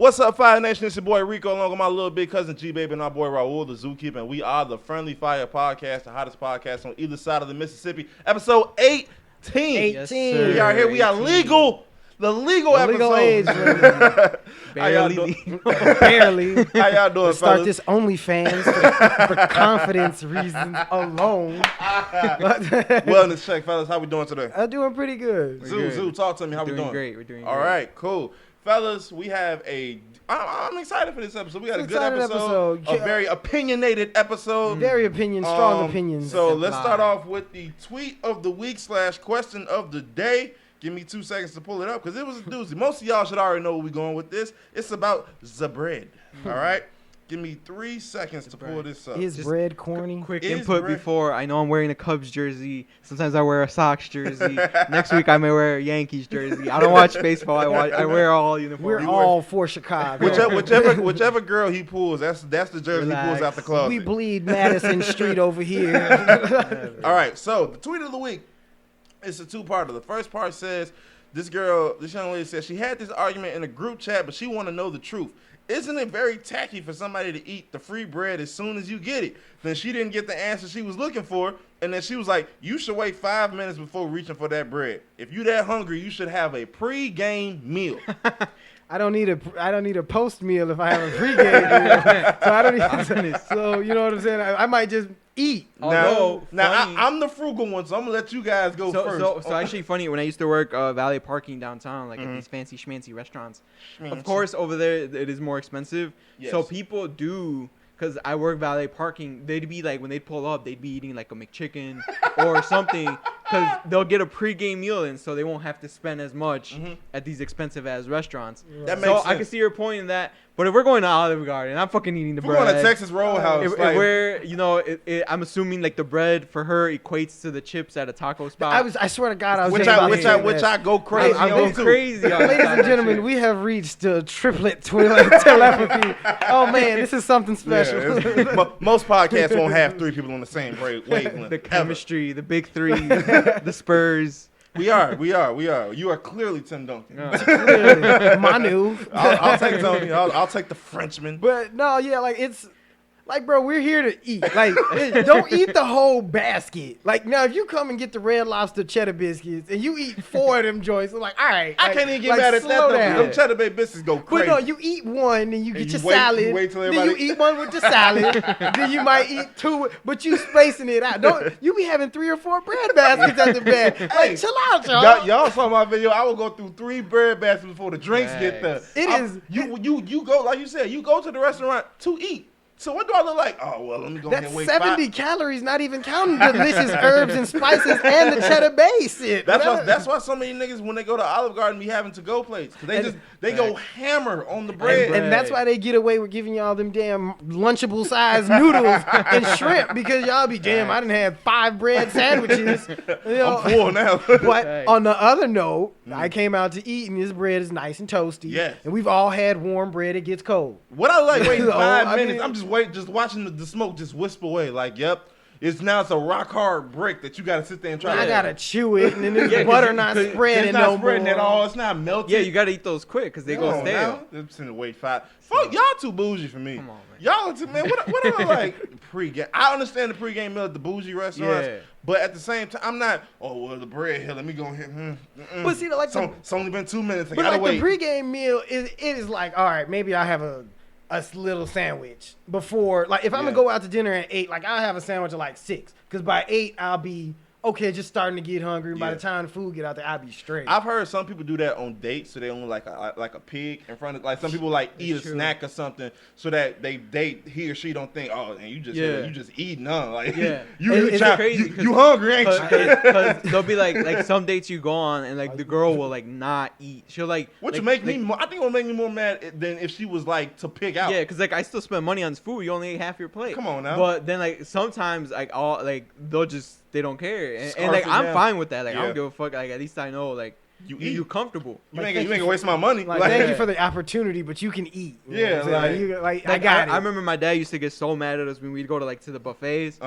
What's up, Fire Nation? It's your boy Rico, along with my little big cousin G-Baby and our boy Raul, the Zookeeper, and we are the Friendly Fire Podcast, the hottest podcast on either side of the Mississippi. Episode 18. Yes, we are here. We are legal. The legal episode. Age, Barely. Barely. How y'all doing, Let's start fellas? this OnlyFans for confidence reasons alone. Wellness check, fellas. How we doing today? I'm doing pretty good. Zoo, talk to me. How we doing? We're doing great. All right, cool. Fellas, we have I'm excited for this episode. We got a good episode. A very opinionated episode. Very strong opinions. So let's start off with the tweet of the week / question of the day. Give me 2 seconds to pull it up because it was a doozy. Most of y'all should already know where we're going with this. It's about the bread. All right? Give me 3 seconds to pull this up. Is bread corny? Quick Is input bread- before. I know I'm wearing a Cubs jersey. Sometimes I wear a Sox jersey. Next week I may wear a Yankees jersey. I don't watch baseball. I wear all uniforms. We're all for Chicago. Whichever girl he pulls, that's the jersey he pulls out the closet. We bleed Madison Street over here. All right, so the tweet of the week is a two-parter. The first part says, this young lady says she had this argument in a group chat, but she want to know the truth. Isn't it very tacky for somebody to eat the free bread as soon as you get it? Then she didn't get the answer she was looking for, and then she was like, you should wait 5 minutes before reaching for that bread. If you that hungry, you should have a pre-game meal. I don't need a post meal if I have a pregame meal. So I don't need. So you know what I'm saying? I might just eat. Now I'm the frugal one, so I'm gonna let you guys go first. So actually funny, when I used to work valet parking downtown, like at these fancy schmancy restaurants, of course over there it is more expensive. Yes. So people do, because I work valet parking, they'd be like, when they pull up, they'd be eating like a McChicken or something, because they'll get a pregame meal in, so they won't have to spend as much at these expensive ass restaurants. That makes so sense. I can see your point in that. But if we're going to Olive Garden, I'm fucking eating the We're bread. going to Texas Roadhouse. If we're, I'm assuming like the bread for her equates to the chips at a taco spot. I swear to God, I was which I go crazy. I go crazy. Ladies and gentlemen, we have reached triplet telepathy. Oh man, this is something special. Yeah, most podcasts won't have 3 people on the same wavelength. The chemistry, the big 3, the Spurs. We are. You are clearly Tim Duncan. Manu. I'll take Tony. I'll take the Frenchman. But no, yeah, like it's like, bro, we're here to eat. Like, don't eat the whole basket. Like, now if you come and get the Red Lobster cheddar biscuits and you eat 4 of them joints, I'm like, all right. I can't even get mad at that though. Them cheddar bay biscuits go crazy. But no, you eat one and you get your wait, salad. you wait till then everybody... you eat one with your salad. Then you might eat 2, but you spacing it out. Don't you be having 3 or 4 bread baskets at the bed? Like, Hey, chill out, y'all. Y'all saw my video. I will go through 3 bread baskets before the drinks get there. You go, like you said, you go to the restaurant to eat. So what do I look like? Oh, well, let me go ahead and wait 70 calories, not even counting delicious herbs and spices and the cheddar base. That's why so many niggas, when they go to Olive Garden, be having to-go plates. Because they go hammer on the bread. And that's why they get away with giving y'all them damn Lunchable size noodles and shrimp, because y'all be, damn, I done had 5 bread sandwiches. I'm full now. But on the other note, I came out to eat, and this bread is nice and toasty. Yes. And we've all had warm bread. It gets cold. What I like waiting 5 I minutes, mean- I'm just watching the smoke just wisp away. Like, yep, it's a rock hard brick that you got to sit there and try. I gotta chew it, and then there's butter not spreading it's not no spreading more. at all. It's not melting. Yeah, you got to eat those quick because they go stale. It's in the wait 5. Fuck, y'all too bougie for me. Come on, man. Y'all are too, man. What are like pregame? I understand the pregame meal at the bougie restaurants, but at the same time, I'm not. Oh well, the bread here. Let me go here. But see, like it's only been 2 minutes. I but gotta like wait. the pregame meal is like, all right, maybe I have a little sandwich before. Like if I'm gonna go out to dinner at 8, like I'll have a sandwich at like 6, because by 8 I'll be okay, just starting to get hungry. And by the time the food get out there, I'll be straight. I've heard some people do that on dates, so they only like a pig in front of. Like some people like eat a snack or something, so that he or she don't think, oh, and you just eating none. Like it's crazy. You hungry, ain't you? Because they'll be like some dates you go on and like the girl will like not eat. She'll like. Which make me more. I think it would make me more mad than if she was like to pick out. Yeah, because like I still spend money on food. You only ate half your plate. Come on now. But then like sometimes they don't care, and like I'm fine with that. Like I don't give a fuck. Like at least I know like you're comfortable. You ain't gonna waste my money. Like, thank you for the opportunity, but you can eat. Yeah, I got it. I remember my dad used to get so mad at us when we'd go to the buffets.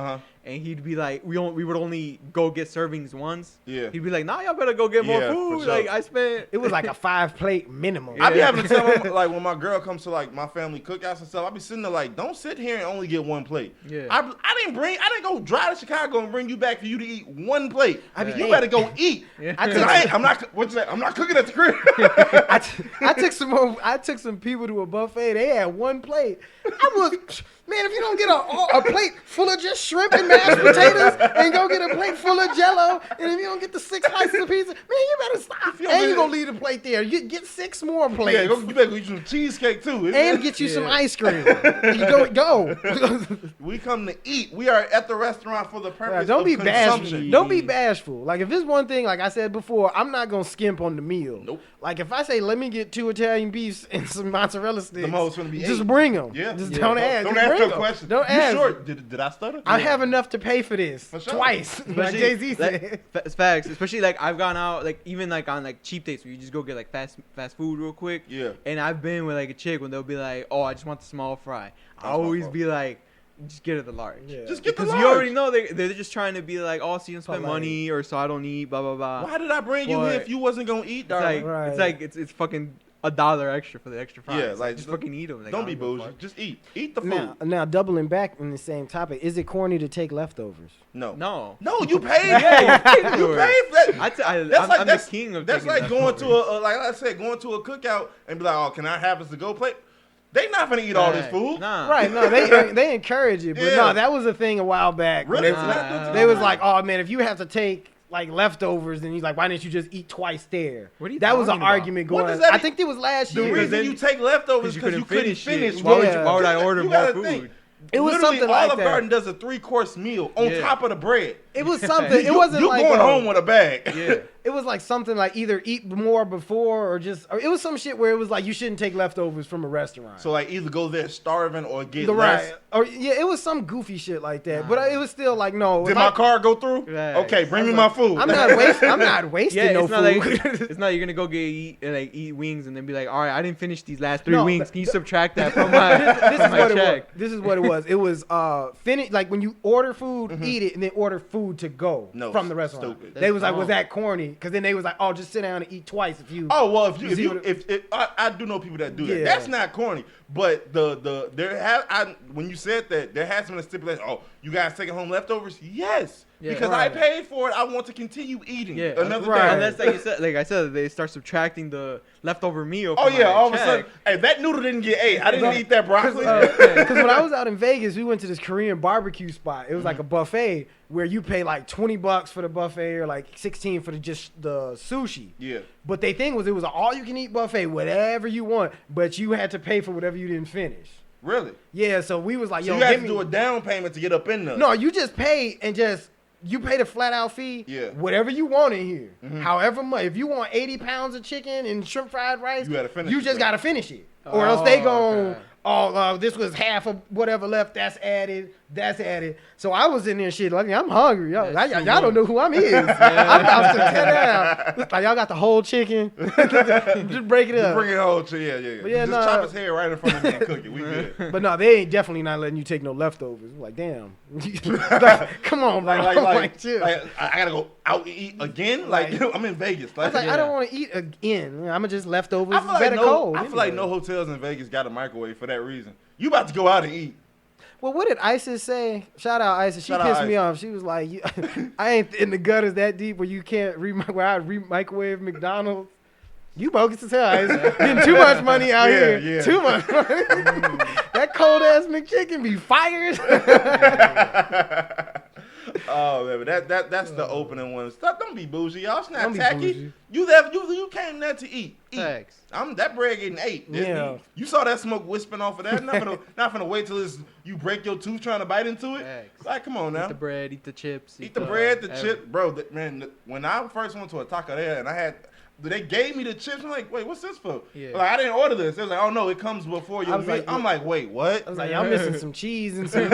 And he'd be like, we would only go get servings once. Yeah. He'd be like, nah, y'all better go get more food. Sure. Like, I spent. It was like a 5-plate minimum. I be having to tell them, like, when my girl comes to, like, my family cookouts and stuff, I be sitting there like, don't sit here and only get one plate. Yeah. I didn't go drive to Chicago and bring you back for you to eat one plate. You better go eat. Yeah. I'm not cooking at the crib. I took some people to a buffet. They had one plate. Man, if you don't get a plate full of just shrimp and mashed potatoes and go get a plate full of Jello, and if you don't get the 6 slices of pizza, man, you better stop. And you gonna leave the plate there. You get 6 more plates. Yeah, you better go eat some cheesecake too. And get you some ice cream. You go. We come to eat. We are at the restaurant for the purpose don't of be consumption. bashful. Don't be bashful. Like, if it's one thing, like I said before, I'm not gonna skimp on the meal. Nope. Like, if I say, let me get 2 Italian beefs and some mozzarella sticks, just bring them. Yeah. Don't ask. Don't ask no question. Don't ask. Sure? Did I stutter? I have enough to pay for this twice, like Jay-Z said. It's facts. Especially, like, I've gone out, like, even, like, on, like, cheap dates where you just go get, like, fast food real quick. Yeah. And I've been with, like, a chick when they'll be like, oh, I just want the small fry. I always be like, just get it the large. Yeah. Just get the large. Because you already know they're just trying to be like, oh, so you don't spend money, or so I don't eat, blah, blah, blah. Why did I bring you here if you wasn't going to eat, darling? It's fucking $1 extra for the extra fries. Yeah, like, just fucking eat them. Like, don't be bougie. Just eat. Eat the food. Now, doubling back in the same topic, is it corny to take leftovers? No, Yeah, you paid for it. You paid for that. I'm the king of that's taking like going leftovers. to like I said, going to a cookout and be like, oh, can I have us to go plate? They not gonna eat all this food. Nah. Right, no, they encourage it, but no, that was a thing a while back. Really? They was like, oh man, if you have to take like leftovers, then he's like, why didn't you just eat twice there? That was an argument going on. I think it was last year. The reason you take leftovers because you couldn't finish. Why would I order more food? It was something like that. Olive Garden does a 3-course meal on top of the bread. It was something. It wasn't you like going home with a bag. Yeah. It was like something like either eat more before or it was some shit where it was like you shouldn't take leftovers from a restaurant. So like either go there starving or get less. Or it was some goofy shit like that. But it was still like no. Did my car go through? Right. Okay, bring me my food. I'm not wasting no food. It's not you're gonna go eat wings and then be like, all right, I didn't finish these last 3 wings. Can you subtract that from my check? This is what it was. It was finish like when you order food, eat it, and then order food to go from the restaurant. Stupid. They was like, was that corny? Because then they was like, oh, just sit down and eat twice if you. Oh well, if I do know people that do that. That's not corny. But when you said that, there has been a stipulation. Oh, you guys taking home leftovers? Yes. Because I paid for it, I want to continue eating another day. Unless, like I said, they start subtracting the leftover meal. Oh yeah, all of a sudden, hey, that noodle didn't get ate. I didn't eat that broccoli. Because when I was out in Vegas, we went to this Korean barbecue spot. It was like a buffet where you pay like $20 for the buffet or like $16 for just the sushi. Yeah. But the thing was, it was an all-you-can-eat buffet, whatever you want, but you had to pay for whatever you didn't finish. Really? Yeah. So we was like, so yo, you had to do a down payment to get up in there. No, you just pay and you pay the flat out fee. Yeah. Whatever you want in here. However much. If you want 80 pounds of chicken and shrimp fried rice, you just got to finish it. Or else they gon', this was half of whatever left. That's added. So I was in there shit like, I'm hungry. Y'all don't know who I'm is. I'm about to tear down. Like, y'all got the whole chicken. Just break it up. Bring it whole chicken. Yeah. But yeah, just chop his head right in front of me and cook it. We good. But no, they ain't definitely not letting you take no leftovers. I'm like, damn. Like, come on, bro. Like, I gotta go out and eat again. Like, I'm in Vegas. Like, I don't want to eat again. I'm gonna just leftovers. Better cold. I feel like no hotels in Vegas got a microwave for that reason. You about to go out and eat. Well, what did Isis say? Shout out Isis. She pissed me off. She was like, I ain't in the gutters that deep where you can't microwave McDonald's. You bogus as hell, Isis. Getting too much money out here. Yeah. Too much money. That cold ass McChicken be fired. Oh man, but that's the opening one. Stop! Don't be bougie, y'all. It's not tacky. You came there to eat. Thanks. That bread getting ate. Yeah. You saw that smoke wisping off of that. Not gonna wait till you break your tooth trying to bite into it. Thanks. Like, come on now. Eat the bread, eat the chips. Eat the bread, the chips, bro. Man, when I first went to a taco there and they gave me the chips. I'm like, wait, what's this for? Yeah. Like, I didn't order this. They was like, oh no, it comes before your meal. Like, I'm like, wait, what? I was like, y'all missing some cheese and some.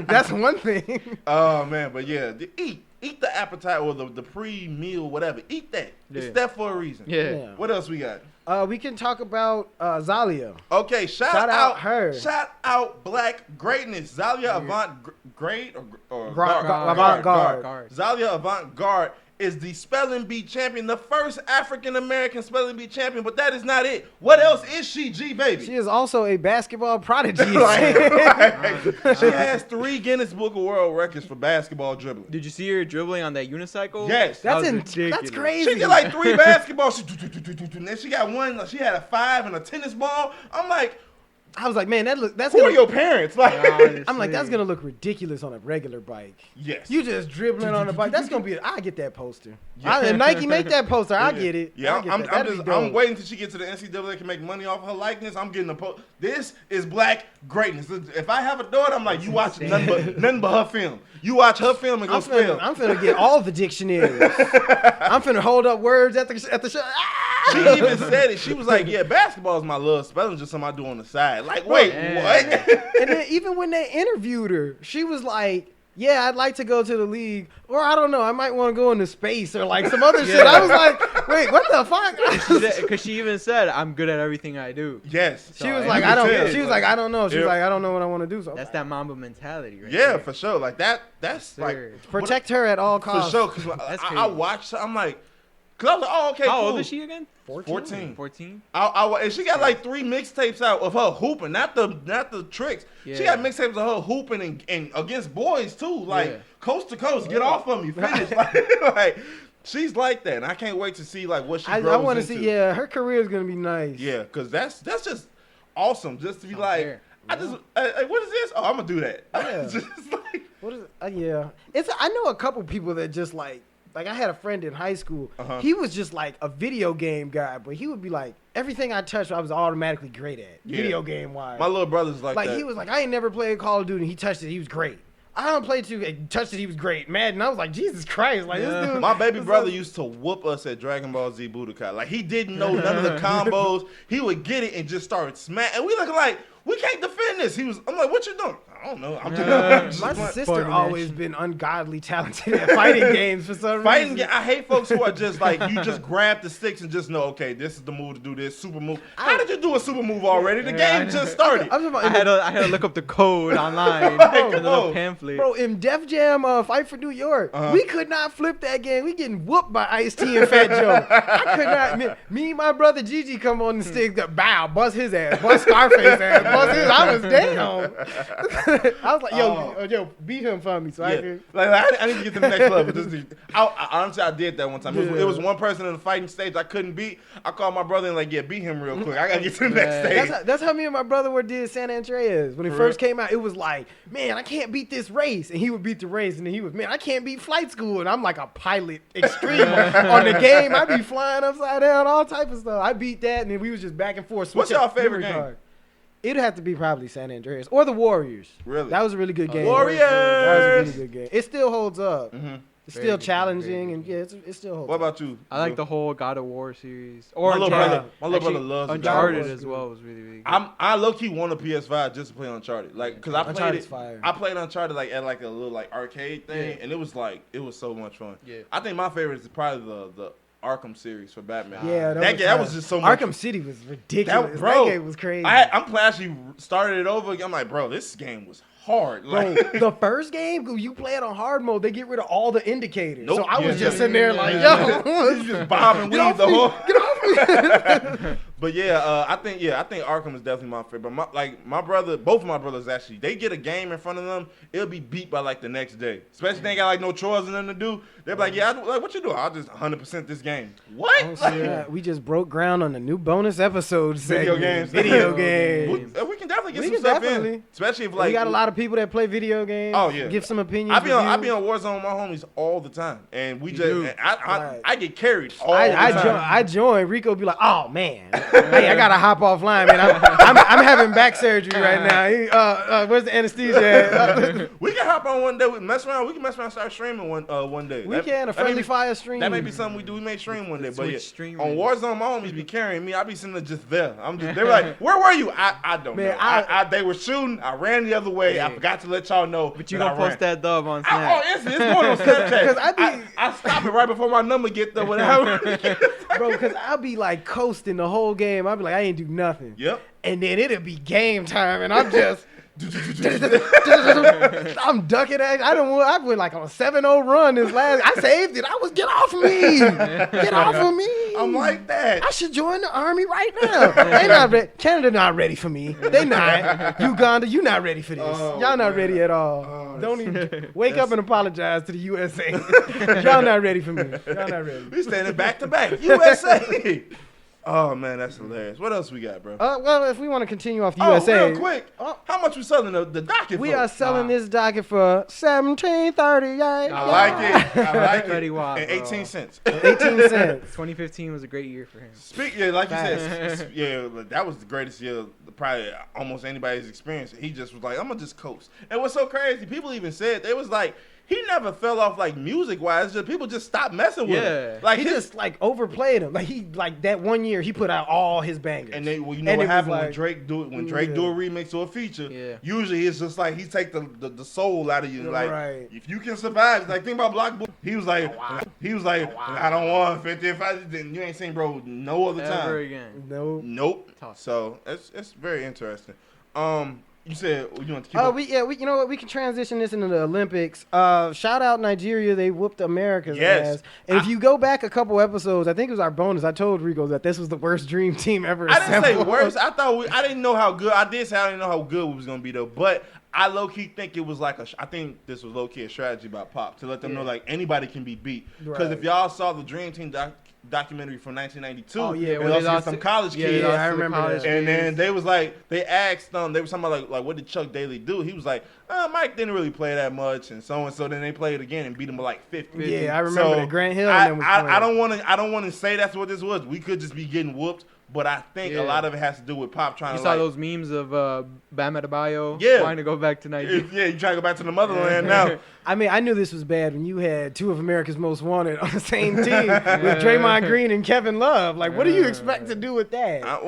That's one thing. Oh man, but yeah, eat. Eat the appetite or the pre-meal, whatever. Eat that. Yeah. It's that for a reason. Yeah. What else we got? We can talk about Zalia. Okay, shout out her. Shout out Black Greatness. Zalia Avant-garde or Avant-garde. Zalia Avant-garde is the spelling bee champion, the first African American spelling bee champion, but that is not it. What else is she, G baby? She is also a basketball prodigy. She has 3 Guinness Book of World Records for basketball dribbling. Did you see her dribbling on that unicycle? Yes. That's ridiculous. crazy. She did like 3 basketballs. And then she got one. She had a 5 and a tennis ball. I'm like, I was like, man, that's who are your parents? Like, I'm like, that's gonna look ridiculous on a regular bike. yes. You just dribbling on the bike. That's gonna be. I get that poster. And Nike make that poster. I get it. Yeah, I'm I'm waiting until she gets to the NCAA can make money off her likeness. I'm getting a post. This is Black Greatness. If I have a daughter, I'm like, you watch nothing but her film. You watch her film and go spell. I'm finna get all the dictionaries. I'm finna hold up words at the show. She even said it. She was like, yeah, basketball is my love. Spelling just something I do on the side. Like, wait, what? And then even when they interviewed her, she was like, yeah, I'd like to go to the league, or I don't know, I might want to go into space or like some other shit. I was like, wait, what the fuck? Because she even said, I'm good at everything I do. Yes. She was like, I don't know. She was like, I don't know. She was like, I don't know what I want to do. So That's that Mamba mentality, right? Yeah, there. for sure. Like that's like protect her at all costs. for sure. Because I watched her. I'm like, cause I was like, oh, okay, How cool. old is she again? 14. 14? And she got like 3 mixtapes out of her hooping, not the tricks. Yeah. She got mixtapes of her hooping and against boys too, like coast to coast. Get off of me, finish. like she's like that, and I can't wait to see like what she grows I want to into. see. Yeah, her career is gonna be nice. Yeah, because that's just awesome. Just to be like, I just what is this? Oh, I'm gonna do that. Yeah. Just like, What is it? Yeah. I know a couple people that just like I had a friend in high school. Uh-huh. He was just like a video game guy, but he would be like, everything I touched, I was automatically great at, video game wise. my little brother's like that. He was like, I ain't never played Call of Duty. He touched it, he was great. I don't play 2, touched it, he was great. Madden, I was like, Jesus Christ, like this dude. My baby brother used to whoop us at Dragon Ball Z Budokai. Like he didn't know none of the combos. He would get it and just start smacking. And we looking like, we can't defend this. I'm like, what you doing? I don't know. I'm just my sister always been ungodly talented at fighting games for some reason. I hate folks who are just like, you just grab the sticks and just know, okay, this is the move to do this, super move. How did you do a super move already? The game just started. I had to look up the code online. The little pamphlet. Bro, in Def Jam Fight for New York, we could not flip that game. We getting whooped by Ice-T and Fat Joe. I could not. Me and my brother Gigi come on the stick, bust his ass, bust Scarface ass, bust his. I was down. I was like, yo, beat him for me so I can. Like, I need to get to the next level. Honestly, I did that one time. It was one person in the fighting stage I couldn't beat. I called my brother and like, beat him real quick. I gotta get to the next stage. That's how me and my brother did San Andreas. When it first came out, it was like, man, I can't beat this race. And he would beat the race. And then he was, man, I can't beat flight school. And I'm like a pilot extreme on the game. I be flying upside down, all type of stuff. I beat that. And then we was just back and forth. What's your favorite game? It'd have to be probably San Andreas or the Warriors. Really? That was a really good game. Warriors! That was a really good game. It still holds up. Mm-hmm. It's still challenging, and it still holds up. What about you? I like the whole God of War series. Or my little brother loves Uncharted as well. Was really, really good. I low-key want a PS5 just to play Uncharted. Like, because I played it. Fire. I played Uncharted like at like a little like arcade thing, and it was so much fun. Yeah. I think my favorite is probably the Arkham series for Batman. Yeah, that was just so much. Arkham City was ridiculous. That game was crazy. I'm glad she started it over again. I'm like, bro, this game was hard. Like, bro, the first game, you play it on hard mode, they get rid of all the indicators. Nope. So I was just sitting there like, yo, you just bob and weave the whole. Get off me. But I think Arkham is definitely my favorite. But both of my brothers actually, they get a game in front of them, it'll be beat by like the next day. Especially if they ain't got like no chores and nothing to do. They're like, what you doing? I'll just 100% this game. What? Oh, we just broke ground on a new bonus episode. Video games. We can definitely get some stuff in. Especially if like we got a lot of people that play video games. Oh yeah. Give some opinions. I be on Warzone with my homies all the time, and I get carried all the time. I join. Rico be like, oh man, hey, I gotta hop offline, man. I'm having back surgery right now. Where's the anesthesia at? We can hop on one day. We can mess around and start streaming one day. We can a friendly fire stream. That may be something we do. We may stream one day. But stream on Warzone, my homies be carrying me. I be sitting there just there. They're like, where were you? I don't know. Man, They were shooting. I ran the other way. I forgot to let y'all know. But you gonna post that dub on Snap? Oh, it's going on Snapchat. I stop it right before my number get there. Whatever. Bro, because I'll be like coasting the whole game. I'll be like, I ain't do nothing. Yep. And then it'll be game time, and I'm just. I'm ducking at. I went like on a 7-0 run this last. I saved it. I was get off of me. Get off of me. I'm like that. I should join the army right now. They not ready. Canada not ready for me. They not. Uganda, you not ready for this. Y'all not ready at all. Don't even wake up and apologize to the USA. Y'all not ready for me. Y'all not ready. We standing back to back. USA. Oh man, that's hilarious. What else we got, bro? Well, if we want to continue off the USA, real quick. How much we selling the docket? We for? are selling this docket for $17.38. I like it. I like it. Wild, and 18 cents. 18 cents. 2015 was a great year for him. Like you said, that was the greatest year probably almost anybody's experienced. He just was like, I'm gonna just coast. And what's so crazy? People even said they was like. He never fell off like music wise. Just people just stopped messing with him. Like he just like overplayed him. Like he that one year he put out all his bangers. And you know what happened when Drake do a remix or a feature. Yeah. Usually it's just like he take the soul out of you. Like if you can survive, like think about Block Boy. He was like I don't want 50. If then you ain't seen bro no other time ever again. Nope. Tough. So it's very interesting. You said you want to keep up? You know what? We can transition this into the Olympics. Shout out Nigeria. They whooped America's ass. And if you go back a couple episodes, I think it was our bonus. I told Rico that this was the worst dream team ever. I didn't say worst. I didn't know how good. I did say I didn't know how good we was gonna be though. But I low key think it was like I think this was low key a strategy by Pop to let them know like anybody can be beat. Because if y'all saw the Dream Team documentary from 1992, when they lost some college kids. I remember that. And then they was like, they asked them, they were talking about like what did Chuck Daly do? He was like, Mike didn't really play that much, and so. Then they played again and beat him by like 50. Yeah, I remember that. Grant Hill. I don't want to say that's what this was. We could just be getting whooped. But I think a lot of it has to do with Pop trying to. You saw those memes of Bam Adebayo trying to go back to Nigeria. Yeah, you trying to go back to the motherland now. I mean, I knew this was bad when you had two of America's Most Wanted on the same team with Draymond Green and Kevin Love. Like, what do you expect to do with that? I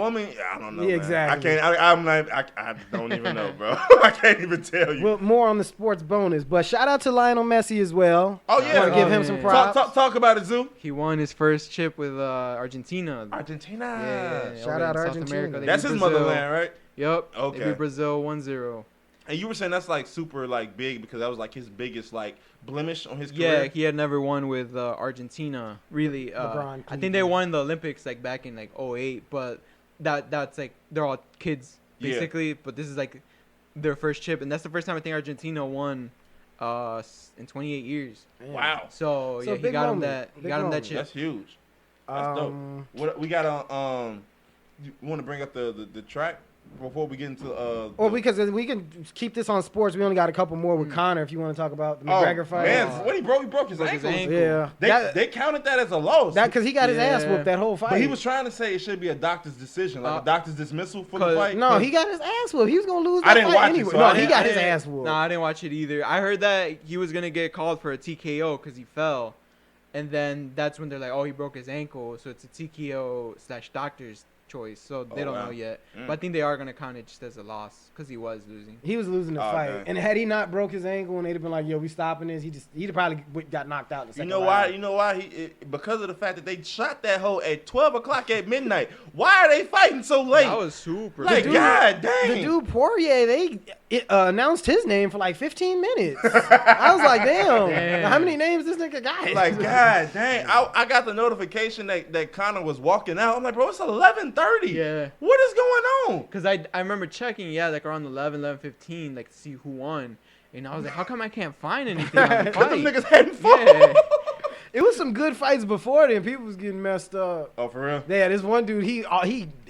don't know. Yeah, exactly. I don't even know, bro. I can't even tell you. Well, more on the sports bonus, but shout out to Lionel Messi as well. Oh yeah, want to give him some props. Talk about it, Zoo. He won his first chip with Argentina. Yeah, shout out Argentina. That's his motherland, right? Yep. Okay. They beat Brazil 1-0. And you were saying that's like super like big because that was like his biggest like blemish on his career. Yeah, he had never won with Argentina. Really, I think they won the Olympics like back in like 2008, but that's like they're all kids basically. Yeah. But this is like their first chip, and that's the first time I think Argentina won in 28 years. Man. Wow. So yeah, he got him that. He got him that chip. That's huge. That's dope. What we got you want to bring up the track? Before we get into because we can keep this on sports. We only got a couple more with Conor if you want to talk about the McGregor fight. Man, what he broke his ankle. Yeah, they counted that as a loss. That because he got his ass whooped that whole fight. But he was trying to say it should be a doctor's decision, like a doctor's dismissal for the fight. No, he got his ass whooped. He was gonna lose. That fight anyway. He got his ass whooped. No, I didn't watch it either. I heard that he was gonna get called for a TKO because he fell, and then that's when they're like, oh, he broke his ankle, so it's a TKO/doctor's choice, so they don't know yet. But I think they are gonna count it just as a loss because he was losing. He was losing the fight, and had he not broke his ankle, and they'd have been like, "Yo, we stopping this," he'd probably got knocked out. In the second round. You know why? Because of the fact that they shot that hole at 12 o'clock at midnight. Why are they fighting so late? That was super. Like, God dang. The dude Poirier, they announced his name for like 15 minutes. I was like, damn. How many names this nigga got? Like, God dang. I got the notification that Conor was walking out. I'm like, bro, it's 11:30. Yeah. What is going on? Because I remember checking, like around 11:15, like to see who won. And I was like, how come I can't find anything on the fight? Them niggas hadn't fought. Yeah. It was some good fights before then. People was getting messed up. Oh, for real? Yeah, this one dude, he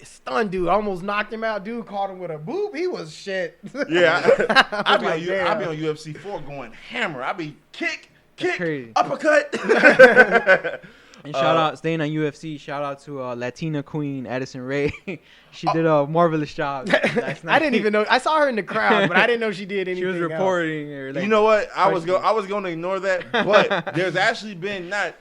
stunned dude, almost knocked him out. Dude caught him with a boop. He was shit. Yeah, I be on UFC 4 going hammer. I be kick, uppercut. And shout out, staying on UFC, shout out to Latina queen Addison Rae. She did a marvelous job last night. I didn't even know. I saw her in the crowd, but I didn't know she did anything. She was reporting. Like, you know what? I was going to ignore that, but there's actually been not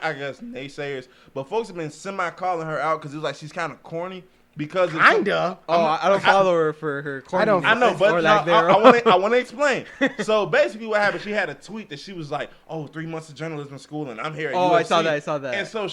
I guess naysayers, but folks have been semi calling her out because it was like she's kind of corny. because kinda. I don't follow her for her corny. I know, but no, I want to explain. So basically, what happened? She had a tweet that she was like, "Oh, 3 months of journalism school, and I'm here at UFC." I saw that. And so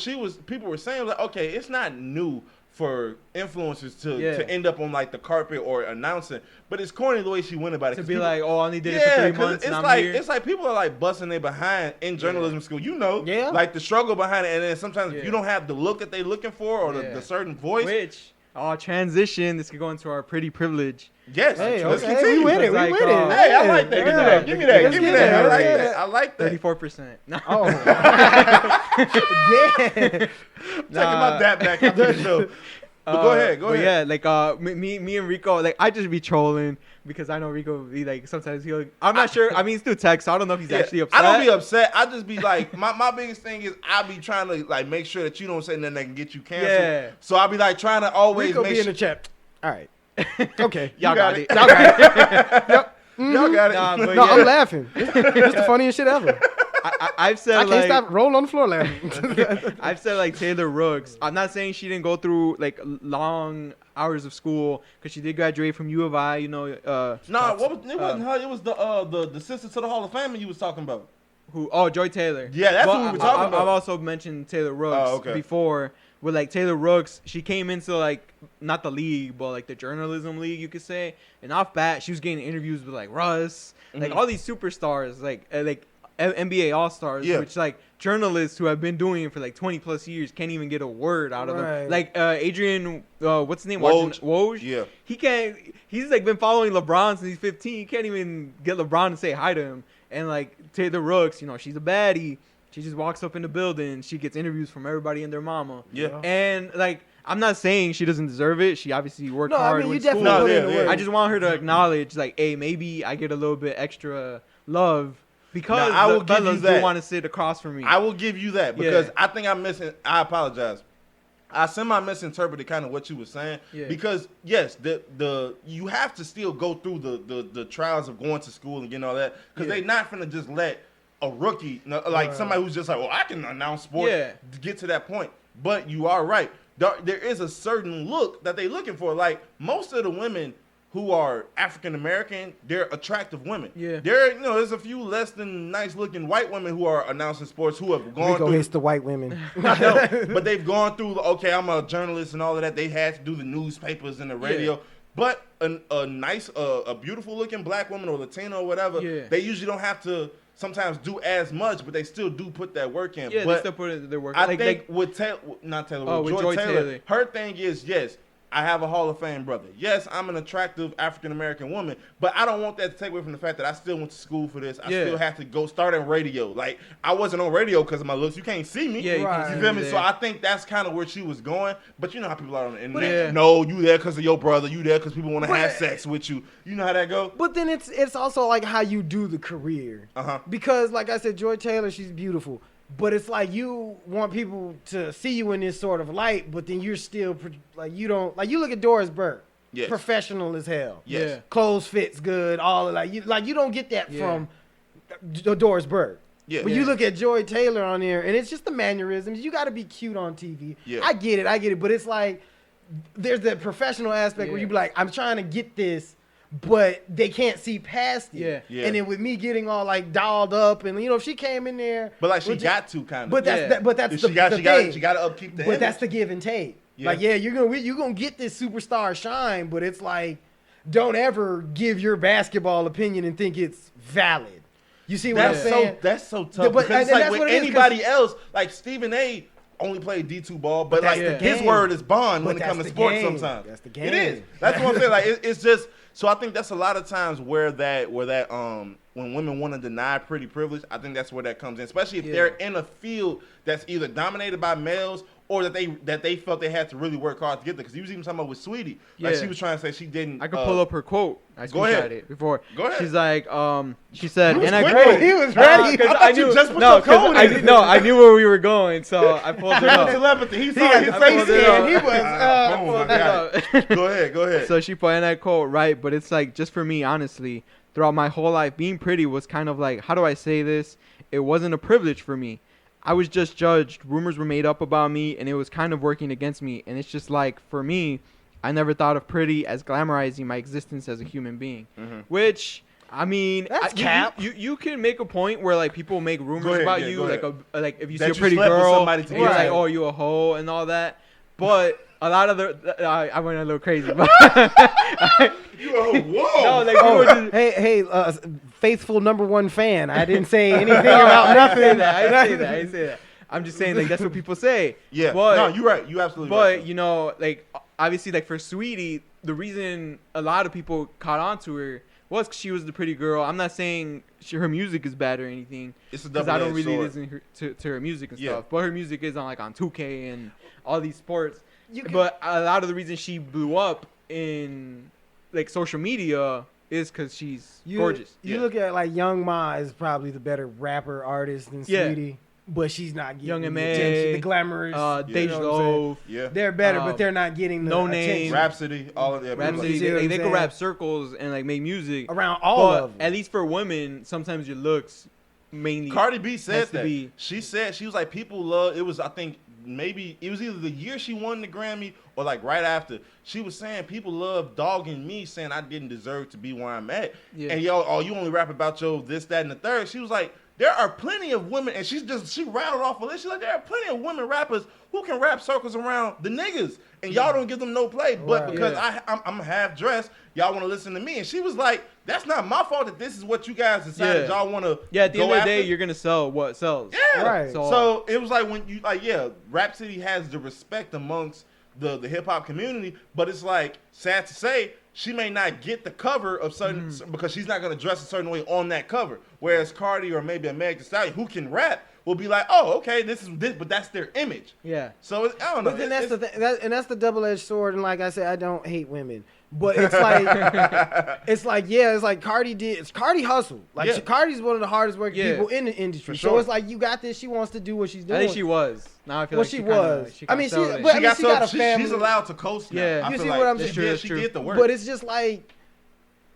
people were saying like, "Okay, it's not new for influencers to end up on like the carpet or announcing, but it's corny the way she went about it. To be like, oh, I only did it for 3 months. It's and like I'm here. it's like people are like busting their behind in journalism school. Yeah. Like the struggle behind it, and then sometimes if you don't have the look that they're looking for or the certain voice. Which transition. This could go into our pretty privilege. Yes. Hey, let's okay, continue. we with it. Like, We with it. Hey, I like that. Give me that. Give me that. I like Yeah. that. I like that. 34%. No. Oh. Yeah. Taking my dad back after the show. But go ahead. Yeah, like me and Rico, like I just be trolling because I know Rico will be like sometimes I'm not sure. I mean, it's through text, so I don't know if he's actually upset. I don't be upset. I just be like, my biggest thing is I be trying to like make sure that you don't say nothing that can get you canceled. Yeah. So I be like trying to always Rico make be in sure. the chat. All right. Okay. Y'all got it. Y'all got it. Yep. Y'all got it. Nah, but No, yeah. I'm laughing. It's the funniest shit ever. I've said I can't like stop rolling on the floor laughing. I've said like Taylor Rooks. I'm not saying she didn't go through like long hours of school because she did graduate from U of I. You know. It wasn't her. It was the sister to the Hall of Fame you was talking about. Who? Oh, Joy Taylor. Yeah, that's what we were talking about. I've also mentioned Taylor Rooks before. With like Taylor Rooks, she came into like not the league, but like the journalism league, you could say. And off bat, she was getting interviews with like Russ, like all these superstars, like NBA All Stars, which like journalists who have been doing it for like 20 plus years can't even get a word out of them. Like Adrian, what's his name? Woj. Yeah. He can't. He's like been following LeBron since he's 15. He can't even get LeBron to say hi to him. And like Taylor Rooks, you know, she's a baddie. She just walks up in the building. She gets interviews from everybody and their mama. Yeah. And like, I'm not saying she doesn't deserve it. She obviously worked hard. I mean, you school. definitely put in the work. I just want her to acknowledge, like, hey, maybe I get a little bit extra love because I will the give you fellas that. do want to sit across from me. I will give you that because I think I'm missing. I apologize. I misinterpreted kind of what you were saying because yes, the you have to still go through the trials of going to school and getting all that because they're not gonna just let a rookie like somebody who's just like, well, I can announce sports to get to that point. But you are right. There is a certain look that they're looking for. Like most of the women who are African American, they're attractive women. Yeah. There's a few less than nice looking white women who are announcing sports who have gone Rico through. hates the white women. I know, but they've gone through. Okay, I'm a journalist and all of that. They had to do the newspapers and the radio. Yeah. But a nice, a beautiful looking black woman or Latino or whatever, they usually don't have to sometimes do as much, but they still do put that work in. Yeah, but they still put in their work. I think with Joy Taylor, her thing is yes. I have a Hall of Fame brother. Yes, I'm an attractive African-American woman, but I don't want that to take away from the fact that I still went to school for this. I still have to go start in radio. Like, I wasn't on radio because of my looks. You can't see me. Yeah, you feel me? So I think that's kind of where she was going. But you know how people are on the internet. Yeah. No, you there because of your brother. You there because people want to have sex with you. You know how that go? But then it's also like how you do the career. Because, like I said, Joy Taylor, she's beautiful. But it's like you want people to see you in this sort of light, but then you're still like you don't like you look at Doris Burke, professional as hell. Yes. Clothes fits good, all of you don't get that from Doris Burke. Yeah. But you look at Joy Taylor on there, and it's just the mannerisms. You got to be cute on TV. Yeah. I get it, but it's like there's that professional aspect where you be like, I'm trying to get this. But they can't see past it. Yeah. And then with me getting all like dolled up, and if she came in there, but like she got to kind of. But that's the thing. She got to upkeep the. But that's the give and take. Yeah. Like you're gonna get this superstar shine, but it's like don't ever give your basketball opinion and think it's valid. You see what I'm saying? That's so tough. But because it's like with anybody else, like Stephen A. only played D2 ball, but like his word is bond when it comes to sports. Sometimes that's the game. It is. That's what I'm saying. Like it's just. So I think that's a lot of times where that when women want to deny pretty privilege, I think that's where that comes in, especially if they're in a field that's either dominated by males or that they felt they had to really work hard to get there. Because he was even talking about with Sweetie, like she was trying to say she didn't. I could pull up her quote. I screenshot it before. Go ahead. She's like, she said, and I quote. He was ready. I knew you just put your code in. I knew where we were going, so I pulled it up. Telepathy. He saw his face scan. He was. Go ahead. So she put in that quote, right? But it's like, just for me, honestly, throughout my whole life, being pretty was kind of like, how do I say this? It wasn't a privilege for me. I was just judged. Rumors were made up about me, and it was kind of working against me. And it's just like, for me, I never thought of pretty as glamorizing my existence as a human being. Which, I mean, That's cap. You can make a point where like people make rumors ahead, about yeah, you, go like if you That see a you pretty slept with girl, somebody and to you're get like, to. oh, you a hoe and all that. But a lot of the, I went a little crazy, but You a whoa. no, like people just, Hey, faithful #1 fan. I didn't say anything about nothing. I didn't say that. I'm just saying like that's what people say. Yeah. But, no, you're right. You absolutely right. But you know, like obviously, like for Sweetie, the reason a lot of people caught on to her was 'cause she was the pretty girl. I'm not saying her music is bad or anything. It's a because I don't double-edged really sword. listen to her music and Yeah. stuff. But her music is on 2K and all these sports. You can- But a lot of the reason she blew up in like social media is because she's gorgeous. You Yeah. look at like Young Ma is probably the better rapper artist than Yeah. Sweetie, but she's not getting Young the M.A., attention, the glamorous. Dej you know what I'm saying? Loaf, Yeah. They're better, but they're not getting the No attention Name. Rhapsody, all of that. Rhapsody, You see what they I'm could saying? rap circles and like make music. around all But of them. at least for women, sometimes your looks mainly. Cardi B said has to that. be- She said, she was like, people love, it was, I think, maybe, it was either the year she won the Grammy or like right after. She was saying, people love dogging me, saying I didn't deserve to be where I'm at. Yeah. And yo, oh, you only rap about your this, that, and the third. She was like, there are plenty of women, and she rattled off a list. She's like, there are plenty of women rappers who can rap circles around the niggas, and y'all don't give them no play. But Right. because Yeah. I'm half dressed, y'all want to listen to me. And she was like, that's not my fault that this is what you guys decided Yeah. y'all want to Yeah, at the end of the day, after. you're gonna sell what sells. Yeah. Right. So it was like when you like, yeah, Rhapsody has the respect amongst the hip hop community, but it's like sad to say she may not get the cover of certain because she's not gonna dress a certain way on that cover. Whereas Cardi or maybe a Meg Thee Stallion who can rap will be like, oh, okay, this is this, but that's their image. Yeah. So I don't know. But then that's the thing, that's the double-edged sword. And like I said, I don't hate women, but it's like, it's like Cardi hustled. Like Yeah. Cardi's one of the hardest working Yeah. people in the industry. For So sure. it's like you got this. She wants to do what she's I doing. think she was. Now I feel Well, like she kinda, was. She I mean, kinda she- settled but it. I mean, she got a she's family. allowed to coast now. Yeah. I You feel see like what I'm she saying? did- That's She true. did the work. But it's just like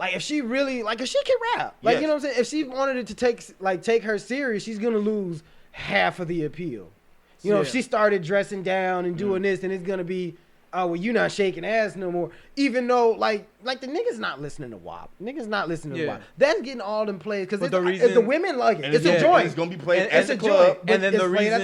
if she really if she can rap, like Yes. you know what I'm saying. If she wanted it to take her serious, she's gonna lose half of the appeal. You know, if Yeah. she started dressing down and doing this, then it's gonna be, oh well, you're not shaking ass no more. Even though like the niggas not listening to WAP, niggas not listening to Yeah. WAP. That's getting all them plays because But the the reason- women like it. And It's a yeah, joint. It's gonna be played And at it's the a club. joint. And then It's the played at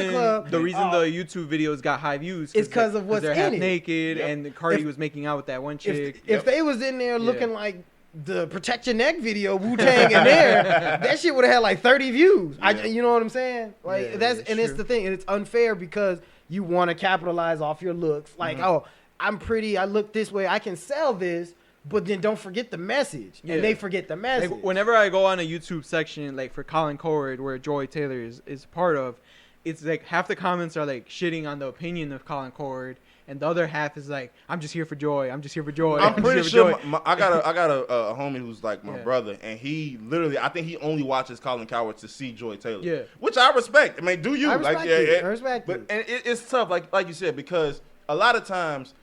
the reason club. the YouTube videos got high views It's 'cause of what's they're in half it. naked Yep. and Cardi If- was making out with that one chick. If they was in there looking Yeah. like the Protect Your Neck video, Wu-Tang in there, that shit would have had like 30 views. Yeah. You know what I'm saying? Like Yeah, that's it's and it's true. the thing, and it's unfair because you want to capitalize off your looks. Like, oh, I'm pretty, I look this way, I can sell this, but then don't forget the message. Yeah. And they forget the message. Like whenever I go on a YouTube section, like for Colin Cowherd, where Joy Taylor is part of, it's like half the comments are like shitting on the opinion of Colin Cowherd, and the other half is like, I'm just here for Joy. I'm just here for Joy. I'm just pretty here for sure Joy." I got a homie who's like my Yeah. brother, and he literally, I think he only watches Colin Cowherd to see Joy Taylor. Yeah. Which I respect. I mean, do you? I respect it. I respect but, it. And it's tough, like you said, because a lot of times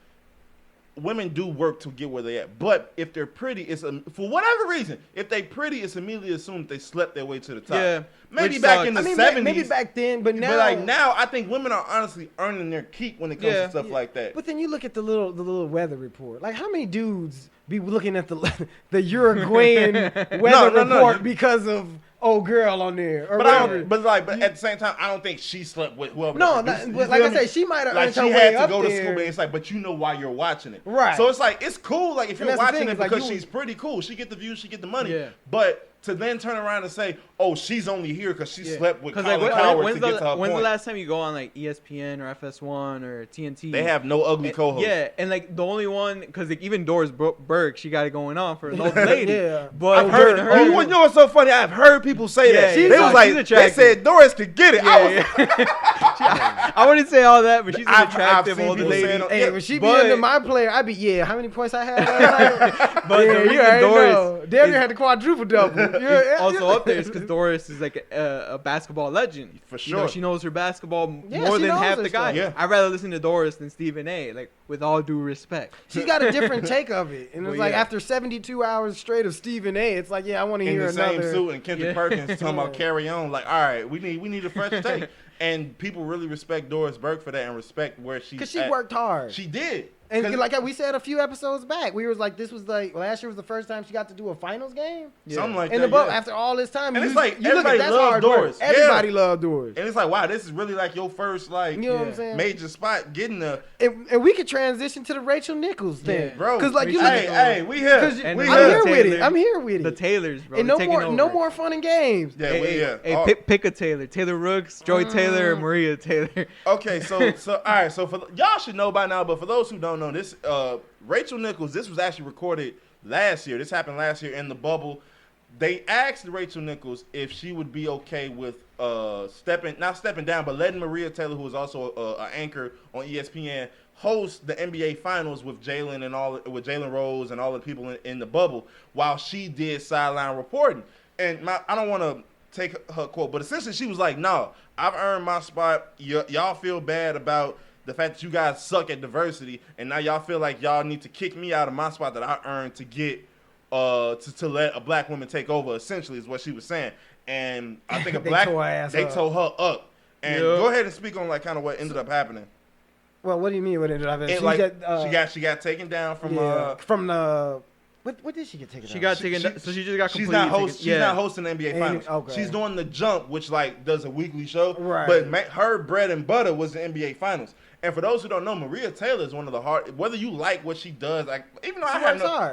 women do work to get where they at. But if they're pretty, for whatever reason, if they pretty, it's immediately assumed that they slept their way to the top. Yeah, Maybe which back sucks. in the I mean, 70s. maybe back then, but now, But like now, I think women are honestly earning their keep when it comes Yeah. to stuff like that. But then you look at the little weather report. Like, how many dudes be looking at the Uruguayan weather No. report because of old girl on there? Or But whatever? but at the same time, I don't think she slept with whoever. No, the not- producer- but you like feel I me? said, she might have like earned she her had way to up go to there. school, but it's like, but you know why you're watching it, Right. So it's like it's cool. Like if And you're that's the watching thing, it it's like because you- she's pretty cool, she get the views, she get the money. Yeah. But to then turn around and say, oh, she's only here because she Yeah. slept with 'Cause, Colin like, Cowherd when's to get to her when's the point. last time you go on like ESPN or FS1 or TNT? They have no ugly co-host. Yeah, and like the only one, because like even Doris Burke, she got it going on for an old lady. Yeah. But I've heard. her, You know what's so funny? I've heard people say Yeah, that. she's- They was she's like, they attractive. said Doris could get it. I was, I wouldn't say all that, but she's an I've attractive seen older people lady. saying- Hey, Yeah, when she be but- under my player, I be how many points I had last night? But yeah, the you reason already Doris know. Damn is- near had the quadruple double. is also up there is because Doris is like a basketball legend. For You know, sure. she knows her basketball Yeah, more she than knows half her the guys. stuff. Yeah. I'd rather listen to Doris than Stephen A. Like with all due respect. She's got a different take of it, and it's Well, like yeah. after 72 hours straight of Stephen A, it's like, yeah, I want to in hear the same another. suit and Kendrick Yeah. Perkins talking about carry on. Like, all right, we need a fresh take. And people really respect Doris Burke for that and respect where she's Because she at. worked hard. She did. And like we said a few episodes back, we was like, this was like last year was the first time she got to do a finals game. Something like in that. the after all this time, and it's like everybody loves Doris. Everybody loved Doris. And it's like, wow, this is really like your first like you know what I'm saying? Major spot getting the. And we could transition to the Rachel Nichols thing, bro. Because like you, hey, we here. I'm here with it. I'm here with it. The Taylors, bro. And no more fun and games. Yeah, Hey, pick a Taylor. Taylor Rooks, Joy Taylor, or Maria Taylor. Okay, so all right, so for y'all should know by now, but for those who don't know, this Rachel Nichols, this was actually recorded last year. This happened last year in the bubble. They asked Rachel Nichols if she would be okay with not stepping down, but letting Maria Taylor, who is also an anchor on ESPN, host the NBA Finals with Jalen Rose and all the people in the bubble, while she did sideline reporting. And I don't want to take her quote, but essentially she was like, "No, I've earned my spot. Y'all feel bad about the fact that you guys suck at diversity, and now y'all feel like y'all need to kick me out of my spot that I earned to get to let a black woman take over." Essentially, is what she was saying. And I think they tore her up. And go ahead and speak on like kind of what ended up happening. Well, what do you mean? What ended up happening? She got taken down from the. What did she get taken down? She got taken down. So she just got completely She's not hosting the NBA Finals. Okay. She's doing The Jump, which like does a weekly show. Right. But her bread and butter was the NBA Finals. And for those who don't know, Maria Taylor is one of the whether you like what she does, like even though I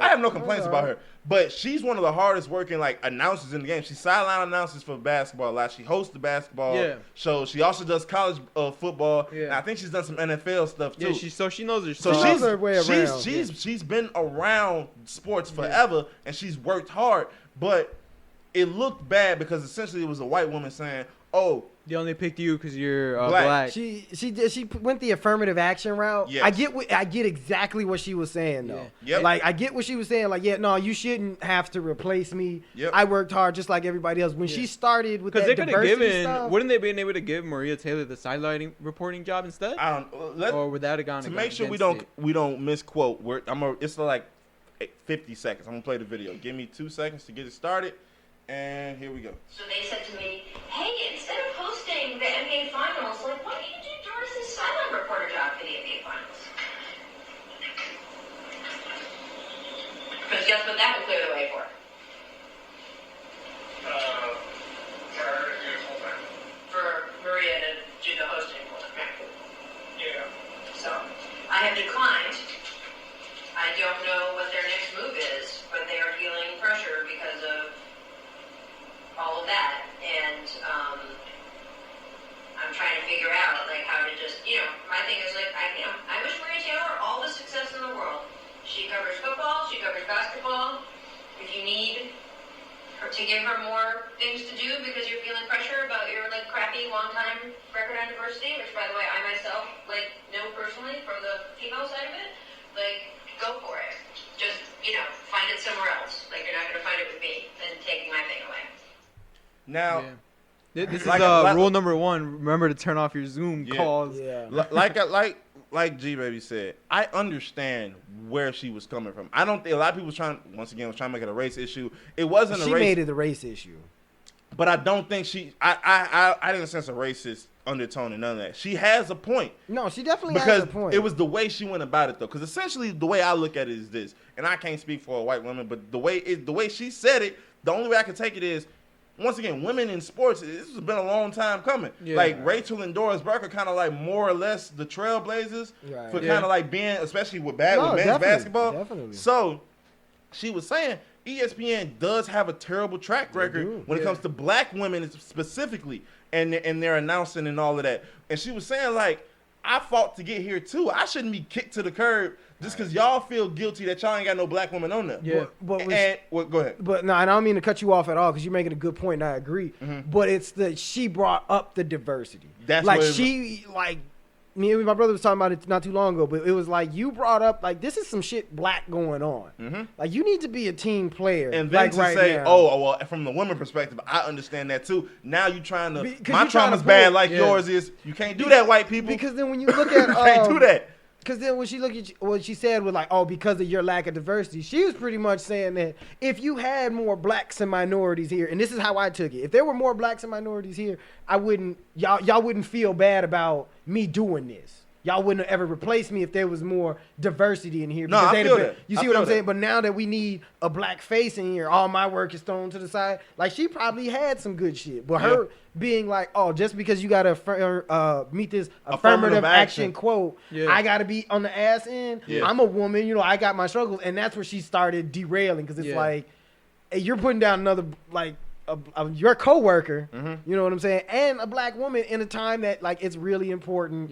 have no complaints about her, but she's one of the hardest working like announcers in the game. She sideline announces for basketball a lot. She hosts the basketball show. She also does college football. Yeah. And I think she's done some NFL stuff too. Yeah, she knows her stuff. So she knows her way around. She's been around sports forever and she's worked hard, but it looked bad because essentially it was a white woman saying, "Oh, they only picked you because you're black." She went the affirmative action route. Yes. I get exactly what she was saying though. Yep. Like I get what she was saying. Like no, you shouldn't have to replace me. Yep. I worked hard just like everybody else. When she started with that diversity stuff, wouldn't they been able to give Maria Taylor the sideline reporting job instead? Or would that have gone to make sure we don't misquote? It's like 50 seconds. I'm gonna play the video. Give me 2 seconds to get it started. And here we go. So they said to me, "Hey, instead of hosting the NBA Finals, like, why don't you do Doris's sideline reporter job for the NBA Finals?" Because guess what that would clear the way for? For Maria to do the hosting full time. Yeah. So I have declined. I don't know what their next move is, but they are feeling pressure because of all of that, and I'm trying to figure out like how to just, my thing is like I wish Maria Taylor all the success in the world. She covers football, she covers basketball. If you need her to give her more things to do because you're feeling pressure about your like crappy long-time record on diversity, which by the way I myself like know personally from the female side of it, like go for it. Just find it somewhere else. Like you're not gonna find it with me and taking my thing away. Now, this is rule number 1. Remember to turn off your Zoom calls. Yeah. Like G Baby said, I understand where she was coming from. I don't think a lot of people was trying to make it a race issue. It wasn't a race. She made it a race issue. But I don't think I didn't sense a racist undertone in none of that. She has a point. No, she definitely has a point. Because it was the way she went about it, though. Because essentially, the way I look at it is this, and I can't speak for a white woman, but the way she said it, the only way I can take it is, once again, women in sports, this has been a long time coming. Yeah. Like Rachel and Doris Burke are kind of like more or less the trailblazers for kind of like being, especially with men's basketball. Definitely. So she was saying ESPN does have a terrible track record when it comes to black women specifically, and they're announcing and all of that. And she was saying like, I fought to get here too. I shouldn't be kicked to the curb just because y'all feel guilty that y'all ain't got no black women on there. Yeah, go ahead. But no, and I don't mean to cut you off at all because you're making a good point, and I agree. Mm-hmm. But it's that she brought up the diversity. That's like me and my brother was talking about it not too long ago. But it was like you brought up like this is some shit black going on. Mm-hmm. Like you need to be a team player. And then to say, well, from the woman perspective, I understand that too. Now you trying to my trauma's bad like yours is. You can't do that, white people. Because then when you look at you can't do that. Because then when she looked at what she said was like, because of your lack of diversity, she was pretty much saying that if you had more blacks and minorities here, and this is how I took it, if there were more blacks and minorities here, y'all wouldn't feel bad about me doing this. y'all wouldn't have ever replaced me if there was more diversity in here. No, I feel that. You I see what feel I'm saying? that. But now that we need a black face in here, all my work is thrown to the side. Like, she probably had some good shit. But her being like, oh, just because you got to meet this affirmative action quote, I got to be on the ass end. Yeah. I'm a woman, you know, I got my struggles. And that's where she started derailing, because it's like, hey, you're putting down another, like, your coworker, you know what I'm saying, and a black woman in a time that, like, it's really important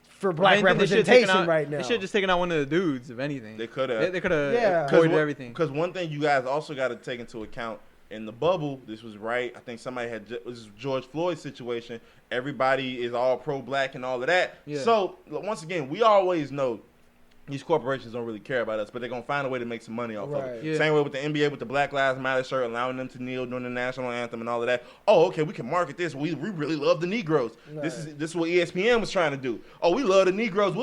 for black representation right now. They should have just taken out one of the dudes, if anything. They could have. They could have avoided everything. Because one thing you guys also got to take into account, in the bubble, this was right. I think somebody had this was George Floyd's situation. Everybody is all pro-black and all of that. Yeah. So once again, we always know these corporations don't really care about us, but they're going to find a way to make some money off of it. Yeah. Same way with the NBA with the Black Lives Matter shirt, allowing them to kneel during the national anthem and all of that. Oh, okay, we can market this. We really love the Negroes. Right. This is what ESPN was trying to do. Oh, we love the Negroes.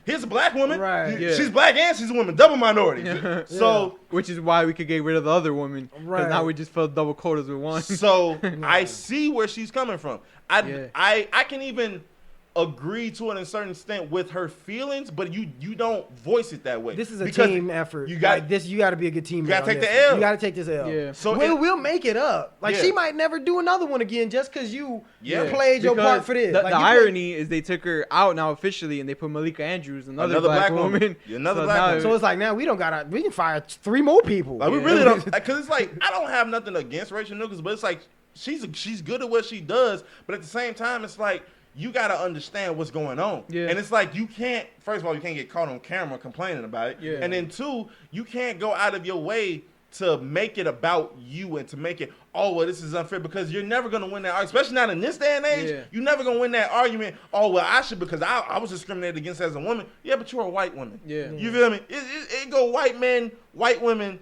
Here's a black woman. Right. Yeah. She's black and she's a woman, double minority. So, which is why we could get rid of the other woman. Because now we just filled double quotas with one. So I see where she's coming from. I can even agree to it in a certain extent with her feelings, but you don't voice it that way. This is a team effort. You got to be a good team. You got to take the L. You got to take this L. Yeah. So we'll make it up. Like she might never do another one again just because you played your part for this. The irony is they took her out now officially, and they put Malika Andrews, another black woman. Another black woman. So it's like now we can fire 3 more people. Like we really don't, because it's like I don't have nothing against Rachel Nichols, but it's like she's good at what she does, but at the same time it's like, you got to understand what's going on. Yeah. And it's like you can't, first of all, you can't get caught on camera complaining about it. Yeah. And then 2, you can't go out of your way to make it about you and to make it, oh, well, this is unfair, because you're never going to win that argument, especially not in this day and age. Yeah. You're never going to win that argument, oh, well, I should because I was discriminated against as a woman. Yeah, but you're a white woman. Yeah. You feel me? It go white men, white women,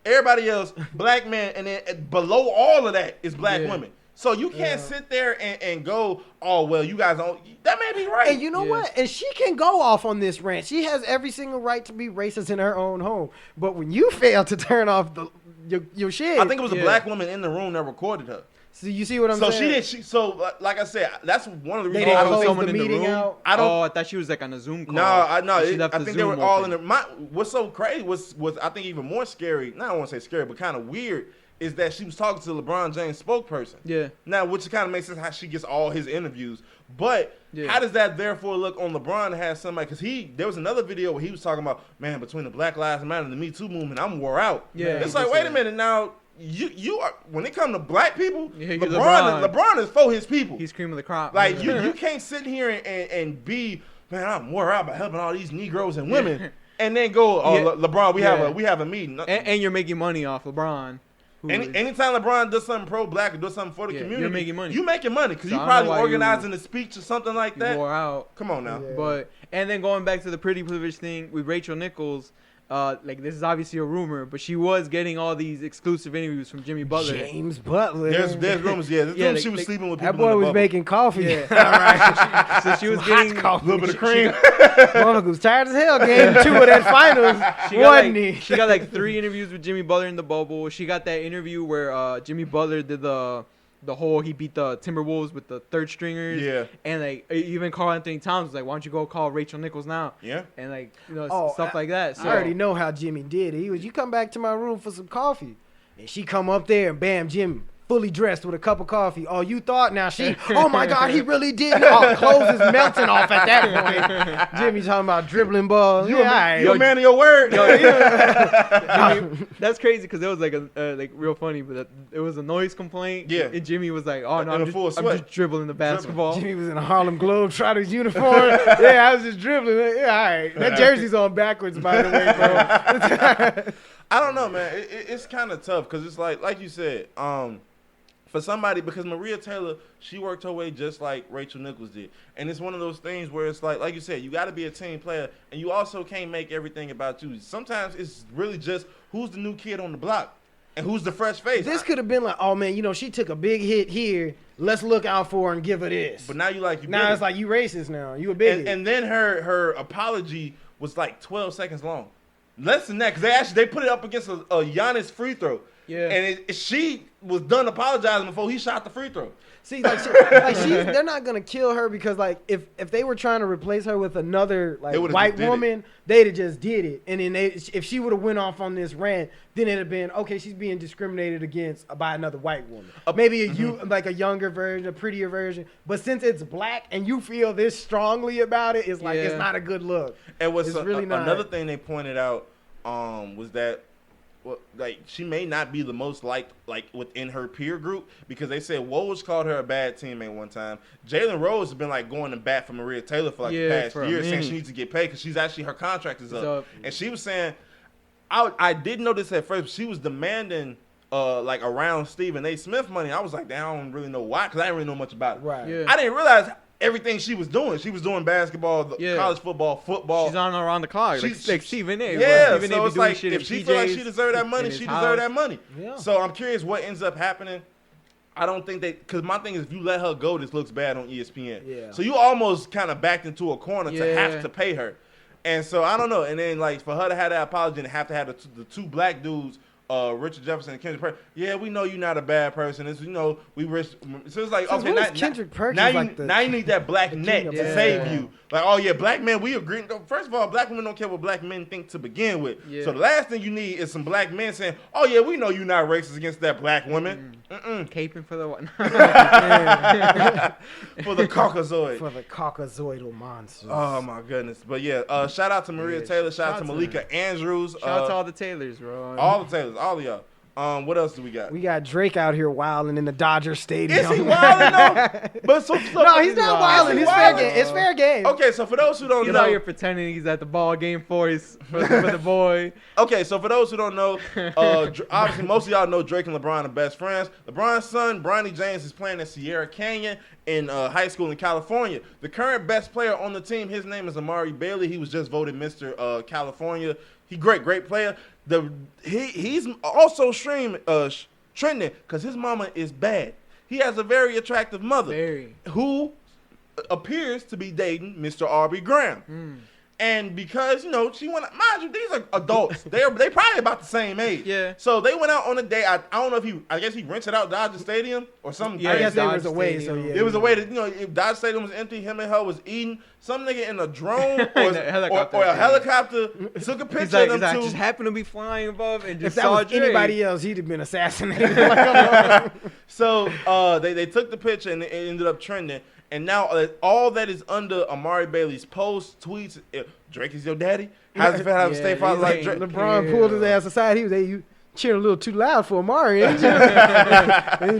everybody else, black men, and then below all of that is black women. So you can't sit there and go, oh, well, you guys don't. That may be right. And you know what? And she can go off on this rant. She has every single right to be racist in her own home. But when you fail to turn off your shit. I think it was a black woman in the room that recorded her. So you see what I'm saying? So like I said, that's one of the reasons I don't see someone in the room. Out. I thought she was like on a Zoom call. I think they were all in the. What's so crazy was I think even more scary. Not I don't want to say scary, but kind of weird. Is that she was talking to LeBron James' spokesperson. Yeah. Now, which kind of makes sense how she gets all his interviews. But how does that therefore look on LeBron to have somebody? Because there was another video where he was talking about, man, between the Black Lives Matter and the Me Too movement, I'm wore out. Yeah. It's like, wait a minute now. You are, when it comes to black people, LeBron is for his people. He's cream of the crop. Like you can't sit here and be, man, I'm wore out by helping all these Negroes and women, and then go, LeBron, we have a meeting, and you're making money off LeBron. Anytime LeBron does something pro-black or does something for the community, you're making money. You making money because you probably organizing a speech or something like that. Wore out. Come on now. Yeah. And then going back to the pretty privilege thing with Rachel Nichols, like this is obviously a rumor, but she was getting all these exclusive interviews from Jimmy Butler. James Butler. There's rumors, she was sleeping with people. That boy was making coffee. Yeah. Right. So she was getting a little bit of cream. Motherfucker was tired as hell. Game 2 of that finals. She got like 3 interviews with Jimmy Butler in the bubble. She got that interview where Jimmy Butler did the whole he beat the Timberwolves with the 3rd stringers. Yeah. And like even Karl Anthony Towns was like, why don't you go call Rachel Nichols now? Yeah. And like stuff like that. So I already know how Jimmy did it. He was, you come back to my room for some coffee. And she come up there and bam, Jimmy fully dressed with a cup of coffee. Oh, you thought now she, oh my God, he really did. Oh, clothes is melting off at that point. Jimmy talking about dribbling balls. You a man of your word. Jimmy, that's crazy because it was like like real funny, but it was a noise complaint. Yeah. And Jimmy was like, oh no, I'm just dribbling the basketball. Jimmy was in a Harlem Globetrotters uniform. Yeah, I was just dribbling. Yeah, all right. That jersey's on backwards, by the way, bro. I don't know, man. It's kind of tough because it's like you said, for somebody, because Maria Taylor, she worked her way just like Rachel Nichols did. And it's one of those things where it's like you said, you got to be a team player, and you also can't make everything about you. Sometimes it's really just who's the new kid on the block and who's the fresh face. This could have been like, oh, man, she took a big hit here. Let's look out for her and give her this. But now now it's like you racist now. You a bigot. And then her apology was like 12 seconds long. Less than that, because they put it up against a Giannis free throw. Yeah. And was done apologizing before he shot the free throw. See, they're not gonna kill her because like if they were trying to replace her with another like white woman, they'd have just did it. And then if she would have went off on this rant, then it'd have been okay. She's being discriminated against by another white woman, maybe like a younger version, a prettier version. But since it's black and you feel this strongly about it, it's like it's not a good look. And what's it's really not. Another thing they pointed out was that. Well, like she may not be the most liked like within her peer group because they said Woj called her a bad teammate one time. Jalen Rose has been like going to bat for Maria Taylor for like the past year, saying she needs to get paid because she's actually her contract is up. And she was saying, I did notice at first she was demanding like around Stephen A. Smith money. I was like, damn, I don't really know why because I didn't really know much about it. Right. Yeah. I didn't realize everything she was doing. She was doing basketball, college football. She's on around the clock. Like Stephen A. Yeah, Stephen so A. it's like shit if she feel like she deserved that money, she deserved that money. Yeah. So I'm curious what ends up happening. I don't think because my thing is if you let her go, this looks bad on ESPN. Yeah. So you almost kind of backed into a corner to have to pay her. And so I don't know. And then like for her to have that apology and have to have the two black dudes, Richard Jefferson and Kendrick Perkins. Yeah, we know you're not a bad person. It's, we risk. So it's like, so okay, now you need that black net to save you. Like, oh yeah, black men, we agree. First of all, black women don't care what black men think to begin with. Yeah. So the last thing you need is some black men saying, oh yeah, we know you're not racist against that black woman. Caping for the what? For the Caucasoid. For the Caucasoidal monsters. Oh my goodness. But yeah, shout out to Maria Taylor. Shout out to Malika Andrews. Shout out to all the Taylors, bro. All the Taylors. All of y'all. What else do we got? We got Drake out here wilding in the Dodger Stadium. Is he wilding though? But no, he's not wilding. It's fair game. It's fair game. Okay, so for those who don't know, out here pretending he's at the ball game for the boy. Okay, so for those who don't know, obviously most of y'all know Drake and LeBron are best friends. LeBron's son, Bronny James, is playing at Sierra Canyon in high school in California. The current best player on the team, his name is Amari Bailey. He was just voted Mr. California. He great player. He's also trending because his mama is bad. He has a very attractive mother who appears to be dating Mr. Aubrey Graham. And because, she went, mind you, these are adults. they probably about the same age. Yeah. So they went out on a date. I don't know if I guess he rented out Dodger Stadium or something. Yeah, I guess there was a way. So yeah. It was a way that, if Dodger Stadium was empty, him and her was eating. Some nigga in a drone or a helicopter took a picture of them two. Just happened to be flying above and just if that was Drake. Anybody else, he'd have been assassinated. So they took the picture and it ended up trending. And now all that is under Amari Bailey's posts, tweets. Drake is your daddy. How's it feel to have a state father like Drake? LeBron pulled his ass aside. He was you cheering a little too loud for Amari, ain't you?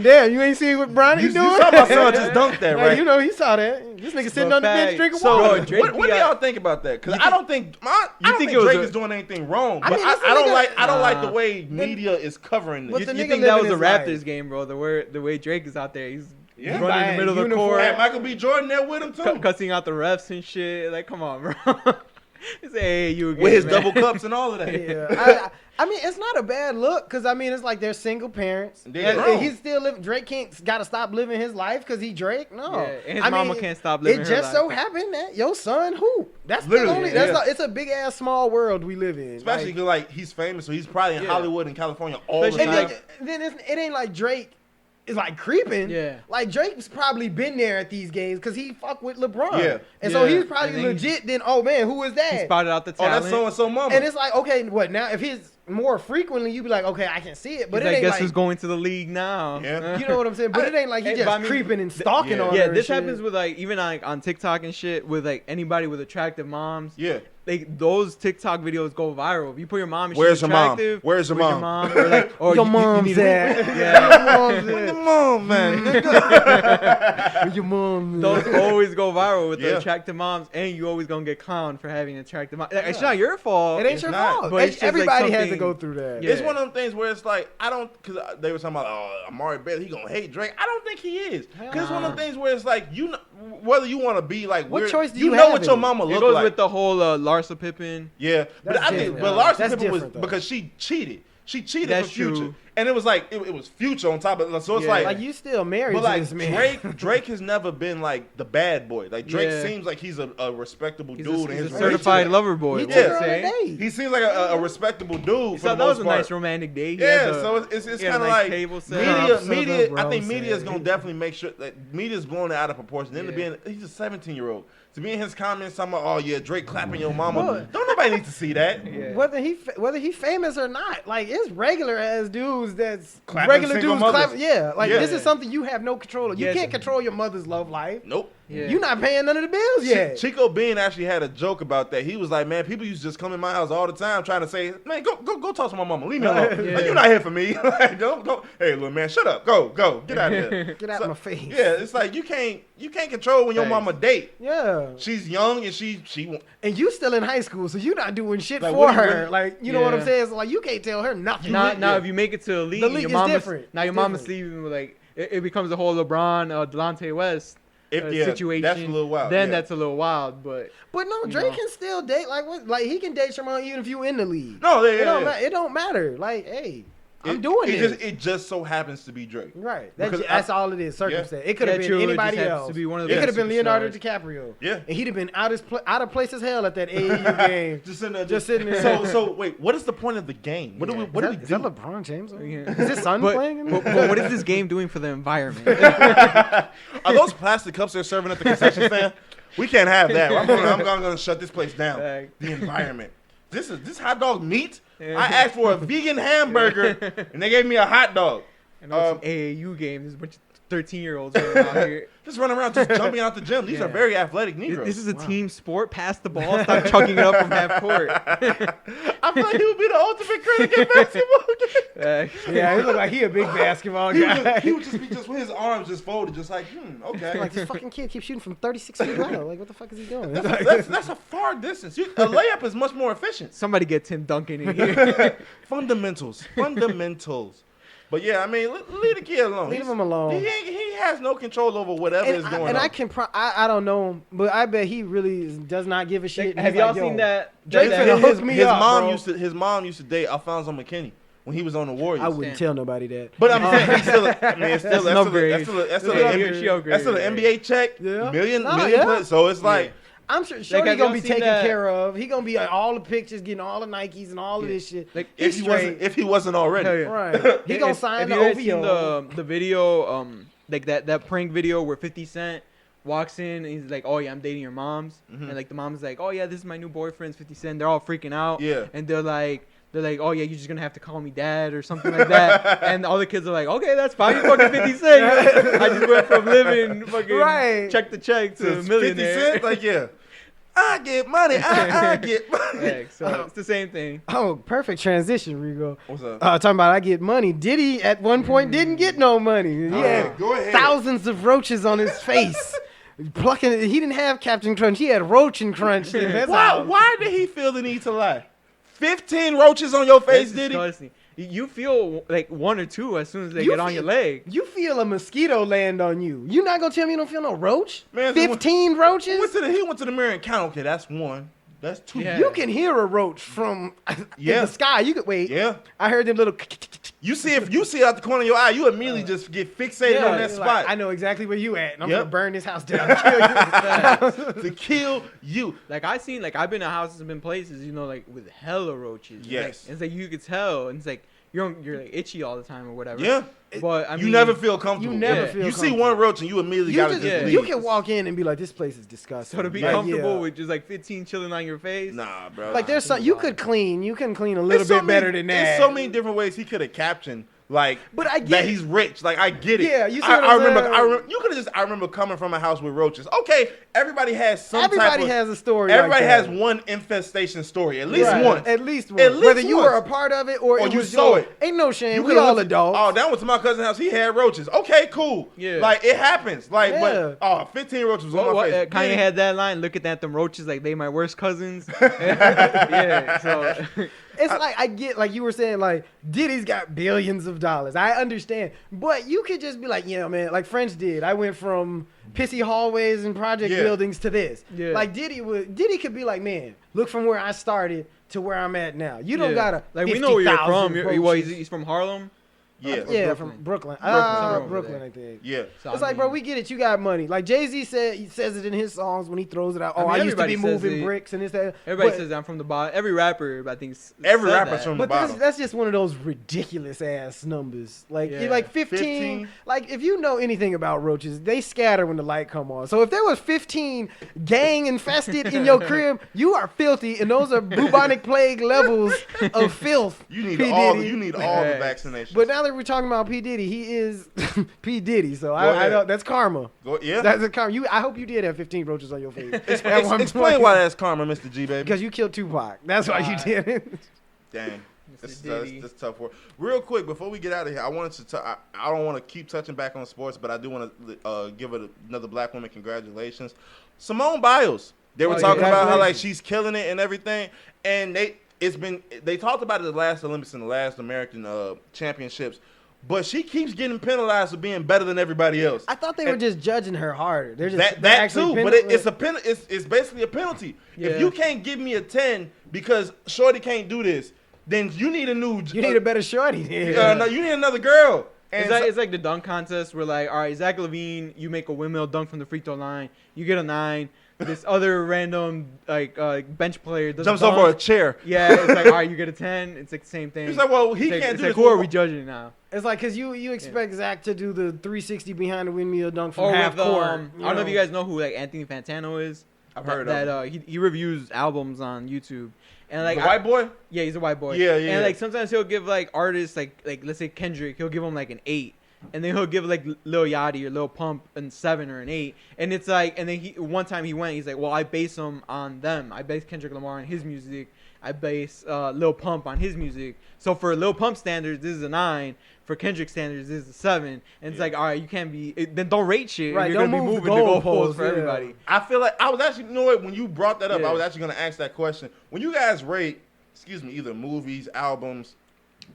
Damn, you ain't seen what Bronny doing? You saw my son just dunked that, right? He saw that. This nigga sitting on the bench drinking water. So what do y'all think about that? Because I don't think Drake is doing anything wrong. But I don't like the way media is covering this. You think that was a Raptors game, bro? The way Drake is out there, he's running in the middle of the court. Had Michael B. Jordan there with him too, cussing out the refs and shit. Like, come on, bro. He's like, hey, you again, with his man. double cups and all of that. Yeah, I mean, it's not a bad look because it's like they're single parents. And he's still living. Drake got to stop living his life because he Drake. No, and his mama can't stop living. It just so happened that your son, that's literally it's a big ass small world we live in. Especially because he's famous, so he's probably in Hollywood and California all the time. Then it ain't like Drake is like creeping. Yeah. Like Drake's probably been there at these games because he fuck with LeBron. Yeah. And so he's probably legit. Then oh man, who is that? He spotted out the talent. Oh, that's so and so mama. And it's like okay, what now? If he's more frequently, you be like okay, I can see it. But it ain't guess who's going to the league now? Yeah. You know what I'm saying? But it ain't like he just creeping and stalking on her. Yeah, this happens with even on TikTok and shit with anybody with attractive moms. Yeah. Those TikTok videos go viral. If you put your mom and she's attractive, Where's your mom? Or your mom's at. Where's your mom, man? Where's your mom? Those always go viral with the attractive moms, and you always gonna get clowned for having an attractive mom. It's not your fault. It ain't your fault. But everybody has to go through that. It's one of them things where it's like because they were talking about Amari Bailey, he gonna hate Drake. I don't think he is. Because it's one of them things where it's like whether you want to be like what weird, choice do you know have what your mama look like. It goes with the whole Larsa Pippen. Yeah, but I think Larsa Pippen was because she cheated. She cheated for Future. and it was like it was Future on top of it. So it's Yeah. like Like you still married but to like this man. Drake has never been like the bad boy. Like Drake Yeah. seems like he's a respectable He's dude. a, in he's his a certified relationship. lover boy. He what took I'm her on a saying. date. He seems like a respectable dude. For So the that was most a nice part. romantic day. He Yeah, had the- so it's he had kind a of nice like table set media. up. Media, Bro I think media is said. gonna definitely make sure that media's blowing it out of proportion. Then to Yeah. being, he's a 17-year-old. To be in his comments, talking about, oh yeah, Drake clapping your mama. Boy. Don't nobody need to see that. Yeah. Whether he famous or not, like it's regular ass dudes that's Clapping regular single dudes mothers. clapping. Yeah, like Yeah. this is something you have no control of. You Yeah. can't control your mother's love life. Nope. Yeah. You're not paying none of the bills yet. Chico Bean actually had a joke about that. He was like, man, people used to just come in my house all the time trying to say, man, go talk to my mama. Leave me alone. Yeah. Like, you're not here for me. Like, don't. Hey, little man, shut up. Go. Get out of here. Get out my face. Yeah, it's like you can't control when your Thanks. mama date. Yeah. She's young and she And you still in high school, so you're not doing shit Like, for what do you her. really- Like, you know what I'm Yeah. saying? So like, you can't tell her nothing. Now, Yeah. if you make it to the league, The league your is mama's different. now your It's mama's different. leaving with like it becomes a whole LeBron, Delonte West situation. that's a little wild. Then yeah. that's a little wild, but But no, You Drake know. can still date. Like what? Like he can date your mom even if you in the league. No, yeah, It don't, yeah. it don't matter. Like, hey, I'm It- doing it this. It just so happens to be Drake. Right. Because That's all it is. Circumstance. It could have Yeah, been true, it anybody just happens else. to be one of It the could have been Leonardo superstars. DiCaprio. Yeah. And he'd have been out of place as hell at that AAU game. Just sitting there. Just sitting there. So wait, what is the point of the game? What do we Is do? that LeBron James? Yeah. Is his son but, playing? In but, it? but what is this game doing for the environment? Are those plastic cups they're serving at the concession stand? We can't have that. I'm gonna shut this place down. Like- The environment. This hot dog meat? I asked for a vegan hamburger and they gave me a hot dog. And it's an AAU game. There's a bunch of 13-years running out here. Just running around, just jumping out the gym. These Yeah. are very athletic Negroes. This is a team sport. Pass the ball. Stop chucking it up from half court. I feel like he would be the ultimate critic in basketball. Yeah, he looked like he a big basketball guy. He would just be with his arms just folded, just like, okay. Like this fucking kid keeps shooting from 36 feet out. Like what the fuck is he doing? That's a far distance. A layup is much more efficient. Somebody get Tim Duncan in here. Fundamentals. But yeah, I mean, leave the kid alone. Leave him alone. He has no control over whatever is going on. And I can, I don't know, but I bet he really does not give a shit. Have He's y'all like, yo, seen that? Drake that- finna hook me his up, mom bro. used to date Alfonso McKinney when he was on the Warriors. I wouldn't tell nobody that. But I'm saying he's still. I mean, it's still That's an upgrade. that's still That's an an NBA check. Yeah. Million No, million yeah. plus. So it's like. I'm sure Like, Shorty have gonna y'all be seen taken that- care of. He gonna be on all the pictures, getting all the Nikes and all of this shit. Like, He's straight. If he wasn't already. Hell yeah. Right. He gonna sign the Have you ever OVO. seen the video, like that prank video where 50 Cent walks in and he's like, oh yeah, I'm dating your mom's, and like the mom's like, oh yeah, this is my new boyfriend, 50 Cent. They're all freaking out. Yeah. And they're like, oh yeah, you're just gonna have to call me dad or something like that. And all the kids are like, okay, that's fine. You fucking 50 Cent. I just went from living fucking Right. check to check to a 50 millionaire. Cent, like yeah. I get money. I get money. Yeah, so it's the same thing. Oh, perfect transition, Rigo. What's up? Talking about I get money. Diddy at one point didn't get no money. He had Go ahead. thousands of roaches on his face. Plucking. He didn't have Captain Crunch. He had Roach and Crunch. That's how- Why did he feel the need to lie? 15 roaches on your face, That's did he? disgusting. You feel like one or two as soon as they You get on feel- your leg. You feel a mosquito land on you. You not gonna tell me you don't feel no roach? Man, 15 roaches? He went to the mirror and counted. Okay, that's one. That's two. Yeah. You can hear a roach from in Yeah. the sky. You could wait. Yeah. I heard them little. You see it out the corner of your eye, you immediately just get fixated on that it's spot like, I know exactly where you at, and I'm Yep. gonna burn this house down. and kill you. to kill you. Like I've been to houses and been places, like with hella roaches. Yes. Like, it's like you could tell, and it's like you're like itchy all the time or whatever. Yeah. But I mean, You never feel comfortable. You never Yeah. feel You see comfortable. one roach and you immediately You, gotta just, just leave. you can walk in and be like, "This place is disgusting." So to be Like, comfortable yeah. with just like 15 chilling on your face. Nah, bro. Like there's some you could clean. You can clean a little There's so bit better many- than that. There's so many different ways he could have captioned. Like, But I that get- he's rich. Like, I get it. Yeah, you see I what I'm remember. saying? You could have just. I remember coming from a house with roaches. Okay, everybody has some type Everybody of. has a story. Everybody like has that. one infestation story. At least Right. once. At least one. At least Whether you were a once. part of it or it you was saw yours. it. Ain't no shame. You We could've all went to- adults. Oh, that went to my cousin's house. He had roaches. Okay, cool. Yeah. Like, it happens. Like, Yeah. but 15 roaches on my face. Kanye had that line. Look at that, them roaches like they my worst cousins. Yeah. So It's like I get, like you were saying, like Diddy's got billions of dollars. I understand, but you could just be like, yeah, man, like French did. I went from pissy hallways and project Yeah. buildings to this. Yeah. Like Diddy could be like, man, look from where I started to where I'm at now. You don't yeah. gotta like we know where you're 50,000 from. roaches. He's from Harlem. Yeah. Yeah, from Brooklyn. Brooklyn. Brooklyn, I think. Yeah. So, It's like, bro, we get it. You got money. Like Jay-Z said, he says it in his songs when he throws it out. Oh, I used to be moving bricks and this, that. Everybody says I'm from the bottom. Every rapper, I think, every said rapper's that. from the But bottom. that's just one of those ridiculous ass numbers. Like, Yeah. like 15. Like, if you know anything about roaches, they scatter when the light come on. So if there was 15 gang infested in your crib, you are filthy, and those are bubonic plague levels of filth. You need P. all. Diddy. You need all the vaccinations. But now that we're talking about P. Diddy, he is P. Diddy. So Go I ahead. know that's karma. Yeah. That's a karma. I hope you did have 15 roaches on your face. Explain why that's karma, Mr. G, baby. Because you killed Tupac. That's why you did it. Dang. Mr. That's tough work. Real quick, before we get out of here, I wanted to. I don't want to keep touching back on sports, but I do want to give another black woman congratulations. Simone Biles. They were talking about how like she's killing it and everything, and they talked about it at the last Olympics and the last American championships. But she keeps getting penalized for being better than everybody else. I thought they were just judging her harder. They're just that too, but it's basically a penalty. Yeah. If you can't give me a 10 because Shorty can't do this, then you need a new. You need a better shorty. Then. No, you need another girl. And It's like the dunk contest where like, all right, Zach LaVine, you make a windmill dunk from the free throw line, you get a 9. This other random like bench player does jumps over a chair. Yeah, it's like all right, you get a 10. It's like the same thing. He's like, well, he it's can't like, do it's this. like, who are we judging now? It's like because you expect Zach to do the 360 behind the windmill dunk from Or half with, court. I don't know if you guys know who like Anthony Fantano is. I've heard that. of him. He reviews albums on YouTube. And like The white boy? Yeah, he's a white boy. Yeah. And like sometimes he'll give like artists like let's say Kendrick, he'll give him like an 8. And then he'll give like Lil Yachty or Lil Pump a 7 or an 8. And it's like, and then one time he went, he's like, well, I base them on them. I base Kendrick Lamar on his music. I base Lil Pump on his music. So for Lil Pump standards, this is a 9. For Kendrick standards, this is a 7. And it's like, all right, you can't be, then don't rate shit. Right, You're don't gonna be move moving the the goalposts goalposts, for yeah. everybody. I feel like I was actually, you know what, when you brought that up, Yeah. I was actually going to ask that question. When you guys rate, either movies, albums,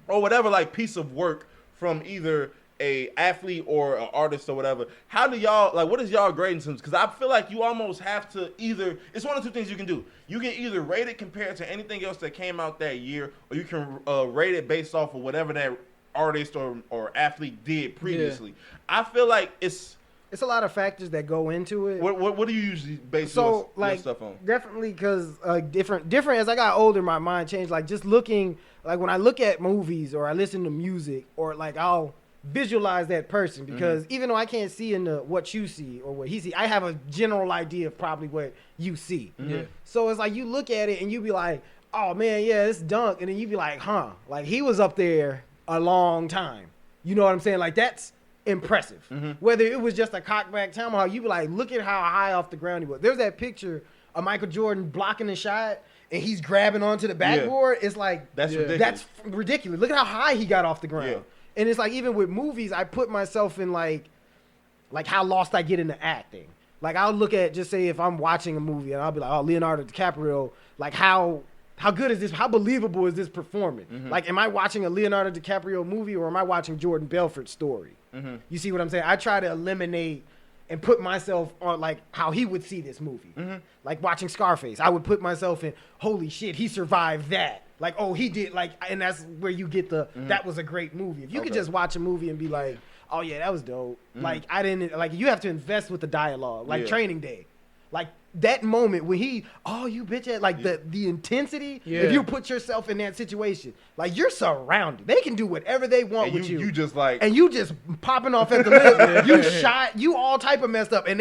or whatever like piece of work from either a athlete or an artist or whatever, how do y'all, like, what is y'all grading systems? Because I feel like you almost have to either, it's one of two things you can do. You can either rate it compared to anything else that came out that year, or you can rate it based off of whatever that artist or athlete did previously. I feel like it's a lot of factors that go into it. what do you usually base So your like stuff on? definitely because different as I got older, my mind changed. Like just looking, like when I look at movies or I listen to music or like I'll visualize that person because even though I can't see into what you see or what he see, I have a general idea of probably what you see. Yeah. So it's like you look at it and you be like, oh man, yeah, it's dunk, and then you be like, huh, like he was up there a long time. You know what I'm saying? Like that's impressive. Whether it was just a cockback tomahawk, you be like, look at how high off the ground he was. There's that picture of Michael Jordan blocking the shot and he's grabbing onto the backboard. It's like That's ridiculous. that's ridiculous. Look at how high he got off the ground. Yeah. And it's like even with movies, I put myself in like how lost I get into acting. Like I'll look at, just say if I'm watching a movie and I'll be like, oh, Leonardo DiCaprio, like how good is this? How believable is this performance? Like, am I watching a Leonardo DiCaprio movie or am I watching Jordan Belfort's story? You see what I'm saying? I try to eliminate and put myself on like how he would see this movie. Like watching Scarface, I would put myself in, holy shit, he survived that. Like, oh, he did, like, and that's where you get the, that was a great movie. If you could just watch a movie and be like, oh yeah, that was dope. Like, I didn't, like, you have to invest with the dialogue, like Training Day. Like, that moment when he, oh, you bitch ass, like the intensity, if you put yourself in that situation, like you're surrounded. They can do whatever they want with you. You just like, and you just popping off at the lip. You shot, you all type of messed up, and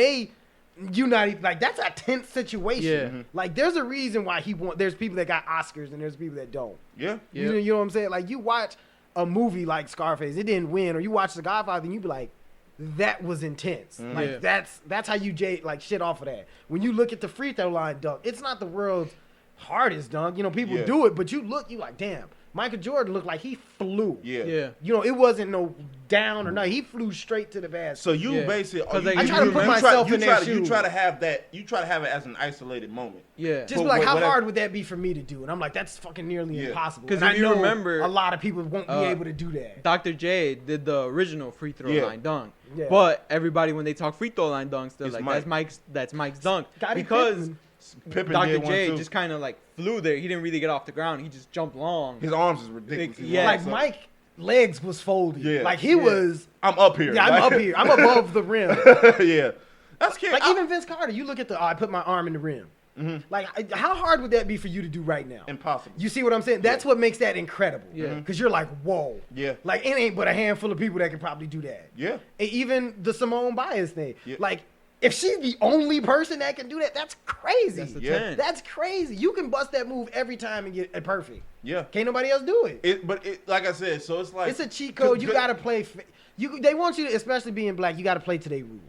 you not even, like, that's a tense situation. Like, there's a reason why there's people that got Oscars and there's people that don't. Yeah. You know what I'm saying? Like, you watch a movie like Scarface, it didn't win, or you watch The Godfather and you be like, that was intense. Like, that's how you like shit off of that. When you look at the free throw line dunk, it's not the world's hardest dunk. You know, people do it, but you like, damn, Michael Jordan looked like he flew. Yeah. You know, it wasn't no down or nothing. He flew straight to the basket. So you basically, I try to put myself in their shoes. You try to have it as an isolated moment. Just be like, how hard would that be for me to do? And I'm like, that's fucking nearly impossible. Because if you remember, a lot of people won't be able to do that. Dr. J did the original free throw line dunk. Yeah. But everybody, when they talk free throw line dunks, they're It's like, Mike. that's Mike's dunk. Scottie Because Pippen Dr. did one J too. just kind of like flew there. He didn't really get off the ground. He just jumped long. His arms is ridiculous. Yeah. Like Mike legs was folded. Yeah. Like he was. I'm up here. Yeah, I'm up here. I'm above the rim. Yeah. That's scary. Like even Vince Carter, you look at I put my arm in the rim. Like, how hard would that be for you to do right now? Impossible. You see what I'm saying? That's what makes that incredible. Yeah. Because you're like, whoa. Yeah. Like, it ain't but a handful of people that can probably do that. Yeah. And even the Simone Biles thing. Yeah. Like, if she's the only person that can do that, that's crazy. That's the Yeah. 10. That's crazy. You can bust that move every time and get it perfect. Yeah. Can't nobody else do it. But like I said, so it's like It's a cheat code. You got to play. They want you to, especially being black, you got to play to their rules.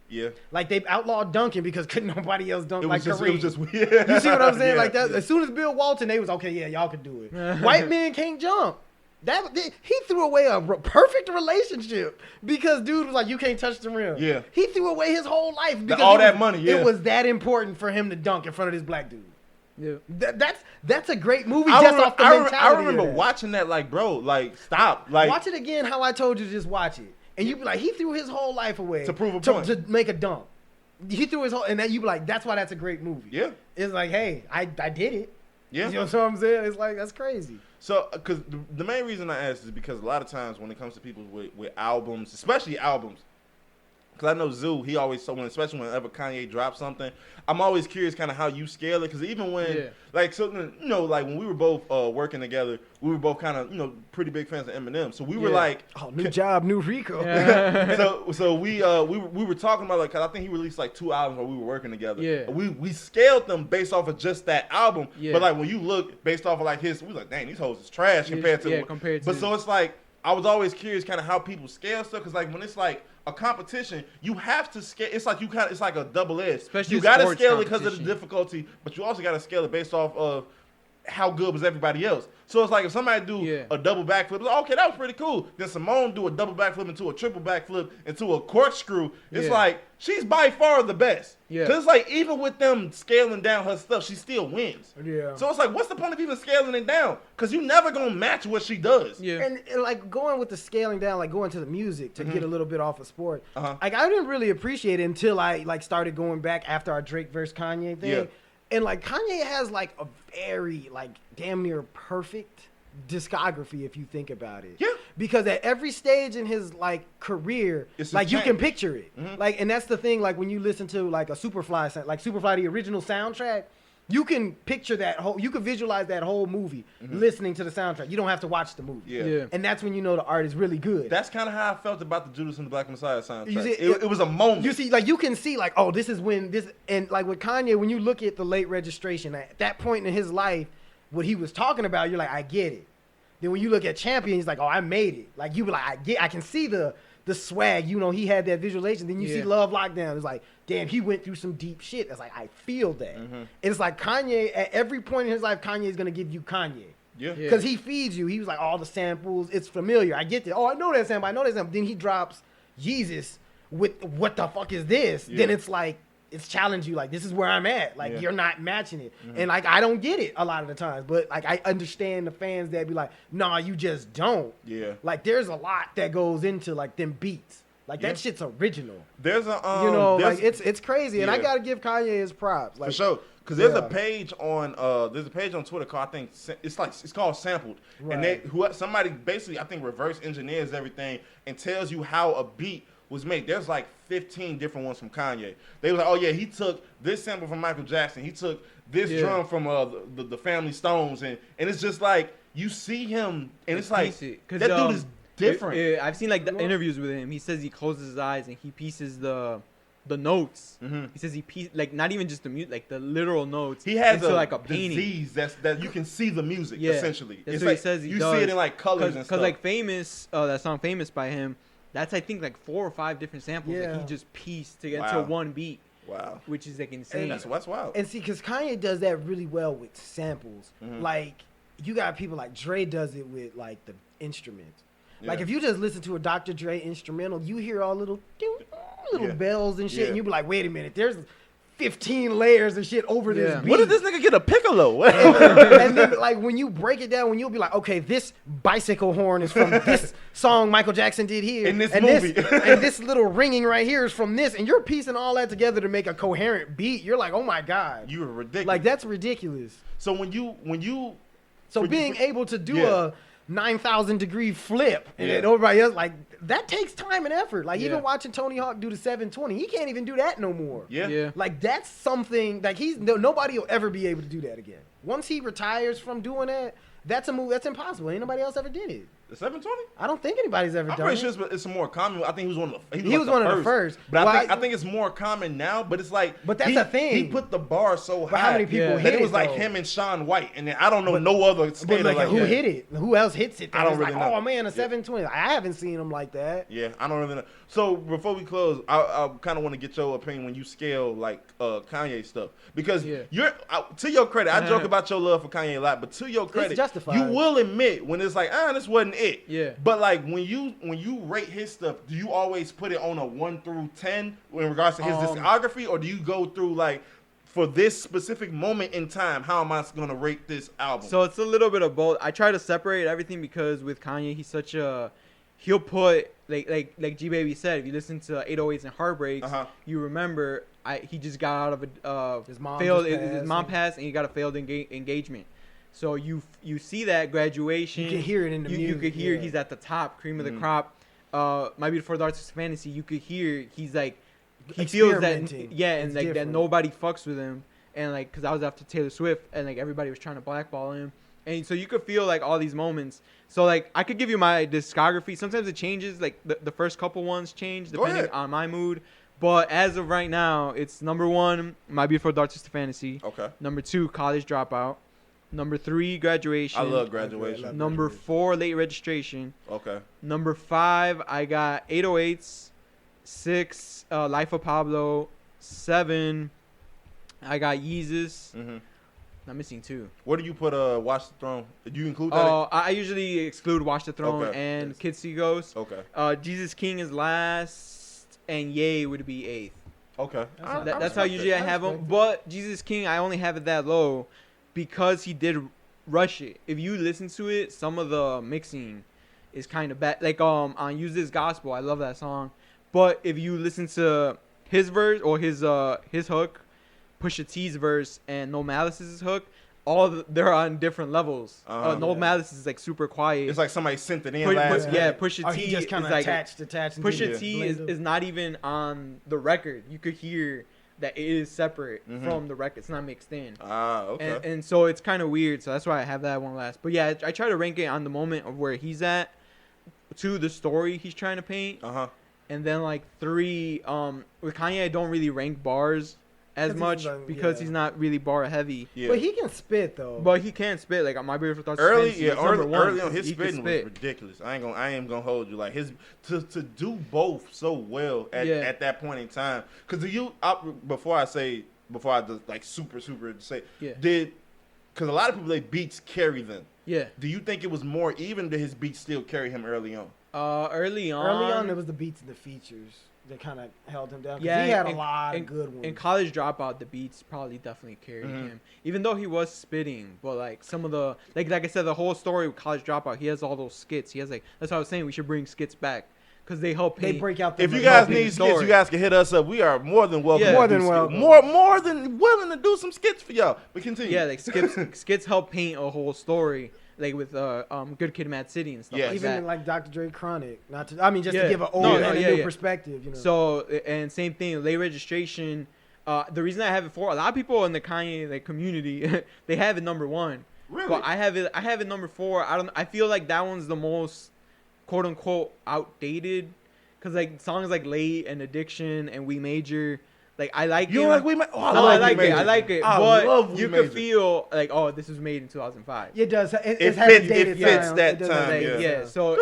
Yeah. Like they outlawed dunking because couldn't nobody else dunk like Kareem. It was just weird. You see what I'm saying? Yeah. Like that. As soon as Bill Walton, they was okay. Yeah, y'all can do it. White men can't jump. He threw away a perfect relationship because dude was like, you can't touch the rim. Yeah. He threw away his whole life because all that money. Yeah. It was that important for him to dunk in front of this black dude. Yeah. That's a great movie off the mentality. I remember of that. watching that. Like, bro, like stop. Like, watch it again. How I told you to just watch it, and you be like, he threw his whole life away To prove a point. to make a dunk. He threw his whole, and then you be like, that's why that's a great movie. Yeah. It's like, hey, I did it. Yeah. You know what I'm saying? It's like, that's crazy. So, because the main reason I asked is because a lot of times when it comes to people with albums, especially albums, because I know Zoo, he always, especially whenever Kanye drops something, I'm always curious kind of how you scale it. Because even when, like, so, you know, like when we were both working together, we were both kind of, you know, pretty big fans of Eminem. So we were like, oh, new job, new Rico. so we were talking about, like, 'cause I think he released like 2 albums while we were working together. Yeah. We scaled them based off of just that album. Yeah. But like when you look based off of like his, we was like, dang, these hoes is trash compared to. compared to. But so it's like I was always curious kind of how people scale stuff because like when it's like a competition, you have to scale. It's like it's like a double edge. Especially you got to sports scale it because of the competition. difficulty, but you also got to scale it based off of how good was everybody else. So it's like if somebody do a double backflip, it's like, okay, that was pretty cool. Then Simone do a double backflip into a triple backflip into a corkscrew. It's like she's by far the best. Yeah. Cause it's like even with them scaling down her stuff, she still wins. Yeah. So it's like, what's the point of even scaling it down? Cause you never gonna match what she does. Yeah. And like going with the scaling down, like going to the music to get a little bit off of sport. Uh-huh. Like I didn't really appreciate it until I like started going back after our Drake versus Kanye thing. Yeah. And like Kanye has like a very like damn near perfect discography if you think about it. Yeah. Because at every stage in his like career, It's like a you can change. picture it. Like and that's the thing, like when you listen to like a Superfly, like Superfly the original soundtrack, you can picture that whole, you can visualize that whole movie listening to the soundtrack. You don't have to watch the movie. Yeah. And that's when you know the art is really good. That's kind of how I felt about the Judas and the Black Messiah soundtrack. You see, it was a moment. You see, like you can see, like, oh, this is when this, and like with Kanye, when you look at the late registration, at that point in his life, what he was talking about, you're like, I get it. Then when you look at Champion, he's like, oh, I made it. Like you be like, I can see the swag. You know, he had that visualization. Then you see Love Lockdown. It's like, damn, he went through some deep shit. It's like, I feel that. It's like Kanye, at every point in his life, Kanye is gonna give you Kanye. Yeah. Because he feeds you. He was like, all the samples, it's familiar. I get that. Oh, I know that sample. I know that sample. Then he drops Jesus with what the fuck is this? Yeah. Then it's like, it's challenge you. Like, this is where I'm at. Like, you're not matching it. And like, I don't get it a lot of the times. But like, I understand the fans that be like, nah, you just don't. Yeah. Like, there's a lot that goes into like them beats. Like, that shit's original. There's a You know, like, it's crazy. And I yeah. got to give Kanye his props. Like, For sure, because there's a page on Twitter called, I think it's called Sampled, and somebody basically I think reverse engineers everything and tells you how a beat was made. There's like 15 different ones from Kanye. They were like, oh yeah, he took this sample from Michael Jackson, he took this drum from the Family Stones, and it's just like you see him and it's like that dude is different. I've seen like the interviews with him. He says he closes his eyes and he pieces the notes. He says he like not even just the music, like the literal notes. He has into like a painting. disease that you can see the music essentially. That's It's what like he says he you does. see it in like colors and stuff. Because like Famous, that song Famous by him, that's I think like 4 or 5 different samples that he just pieced to get into one beat. Wow. Which is like insane. That's wild. And see, because Kanye does that really well with samples. Like, you got people like Dre does it with like the instruments. Like, if you just listen to a Dr. Dre instrumental, you hear all little bells and shit, and you be like, wait a minute, there's 15 layers of shit over this beat. What did this nigga get a piccolo? And then, like, when you break it down, when you'll be like, okay, this bicycle horn is from this song Michael Jackson did here. In this movie. And this little ringing right here is from this. And you're piecing all that together to make a coherent beat. You're like, oh, my God. You are ridiculous. Like, that's ridiculous. So when you So being able to do 9,000 degree flip, and then everybody else like that takes time and effort. Like even watching Tony Hawk do the 720, he can't even do that no more. Yeah. Like that's something like nobody will ever be able to do that again. Once he retires from doing that, that's a move that's impossible. Ain't nobody else ever did it. The 720? I don't think anybody's ever done it. I'm pretty sure it's a more common. I think he was one of the. He was one of the first. But I think it's more common now. But it's like. But that's a thing. He put the bar so high. But how many people hit that it? It was like though? him and Shaun White, and then I don't know no other skater like who that. hit it? Who else hits it? I don't really know. Oh man, a 720. I haven't seen him like that. Yeah, I don't really know. So before we close, I kind of want to get your opinion when you scale like Kanye stuff because you're to your credit. I joke about your love for Kanye a lot, but to your credit, justified. you will admit when it's like this wasn't it. Yeah. But like when you rate his stuff, do you always put it on a 1 through 10 in regards to his discography, or do you go through like for this specific moment in time, how am I going to rate this album? So it's a little bit of both. I try to separate everything because with Kanye, he's such a he'll put like G Baby said, if you listen to 808s and Heartbreaks, you remember he just got out of his mom passed and he got a failed engagement. So you see that graduation. You can hear it in the music. You could hear he's at the top, cream of the crop. My Beautiful Dark Twisted Fantasy, you could hear he's like he feels that and it's like different. that nobody fucks with him, and like because I was after Taylor Swift and like everybody was trying to blackball him, and so you could feel like all these moments. So like I could give you my discography. Sometimes it changes. Like the first couple ones change depending on my mood. But as of right now, it's number 1, My Beautiful Dark Twisted Fantasy. Okay. Number 2, College Dropout. Number 3, Graduation. I love Graduation. Number 4, Late Registration. Okay. Number 5, I got 808s. 6, Life of Pablo. 7, I got Yeezus. I'm missing 2. Where do you put Watch the Throne? Do you include that? I usually exclude Watch the Throne and Kids See Ghosts. Okay. Jesus King is last, and Ye would be 8th. Okay. That's how usually I have them. But Jesus King, I only have it that low because he did rush it. If you listen to it, some of the mixing is kind of bad. Like on Use This Gospel, I love that song. But if you listen to his verse or his hook, Pusha T's verse and No Malice's hook, they're on different levels. No Malice is like super quiet. It's like somebody sent it in last. Pusha T he just kind of like attached. Pusha T is not even on the record. You could hear that it is separate from the record. It's not mixed in. Okay. And so it's kind of weird. So that's why I have that one last. But yeah, I try to rank it on the moment of where he's at, 2, the story he's trying to paint, and then like 3, with Kanye, I don't really rank bars as much because he's not really bar heavy. Yeah. But he can spit though. But he can spit. Like My Beautiful Dark early on his spitting was ridiculous. I ain't gonna hold you. Like his to do both so well at that point in time. Because before I just like super say because a lot of people they beats carry them. Yeah. Do you think it was more even? Did his beats still carry him early on? Early on, it was the beats and the features that kind of held him down. Yeah, he had a lot of good ones. In College Dropout, the beats probably definitely carried him, even though he was spitting. But like some of the like I said, the whole story with College Dropout, he has all those skits. He has like that's what I was saying. We should bring skits back because they help. They break out. If you guys need skits, you guys can hit us up. We are more than welcome. Yeah. More than welcome. More than willing to do some skits for y'all. But continue. Yeah, like skits help paint a whole story. Like with Good Kid, Mad City and stuff like that. Even like Dr. Dre Chronic. To give an old and a new perspective. You know. So, and same thing, Late Registration. The reason I have it for, a lot of people in the Kanye community, they have it number 1. Really? But I have it number 4. I feel like that one's the most, quote unquote, outdated. Because like songs like Late and Addiction and We Major, like I like you it. Like We Major? Oh, I like it. But you could Major. feel like, oh, this was made in 2005. It does. It fits that time. Yeah. So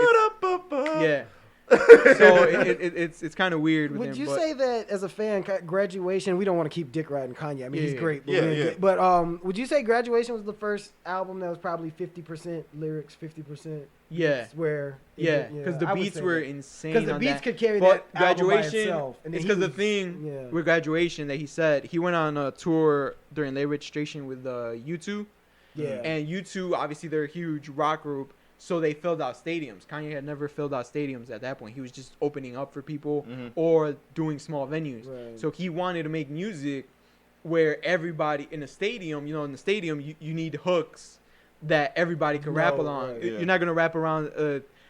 yeah. So it's kind of weird with him. Would you say that as a fan, Graduation? We don't want to keep dick riding Kanye. I mean, he's great. But would you say Graduation was the first album that was probably 50% lyrics, 50%? Where because the beats were insane. Because the beats could carry but that album by Graduation, itself. it's because the thing with Graduation that he said he went on a tour during Late Registration with U2. Yeah. And U2 obviously they're a huge rock group. So they filled out stadiums. Kanye had never filled out stadiums at that point. He was just opening up for people or doing small venues. Right. So he wanted to make music where everybody in a stadium, in the stadium, you need hooks that everybody can rap along. Right. Yeah. You're not gonna rap around.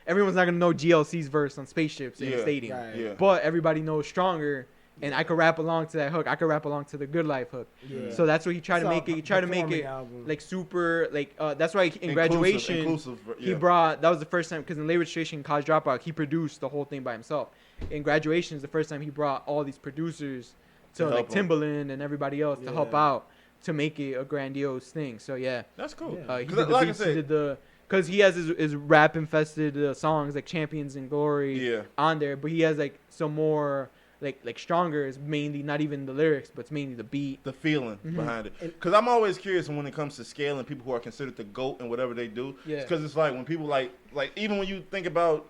Everyone's not gonna know GLC's verse on spaceships in the stadium. Right. Yeah. But everybody knows Stronger, and I could rap along to that hook. I could rap along to the Good Life hook. Yeah. So that's what he tried to It's make a it. He tried to make performing it album. like super like. That's why in Graduation inclusive, he yeah. brought. That was the first time because in Late Registration, College Dropout, he produced the whole thing by himself. In Graduation is the first time he brought all these producers to help like him. Timbaland and everybody else to help Yeah. out to make it a grandiose thing. So yeah. That's cool. Yeah. He 'Cause did the like beats, I he said, did the because he has his rap infested songs like Champions and Glory Yeah. on there, but he has like some more like Stronger is mainly not even the lyrics, but it's mainly the beat. the feeling behind it. Because I'm always curious when it comes to scaling people who are considered the GOAT and whatever they do. Yeah. Because it's like when people like even when you think about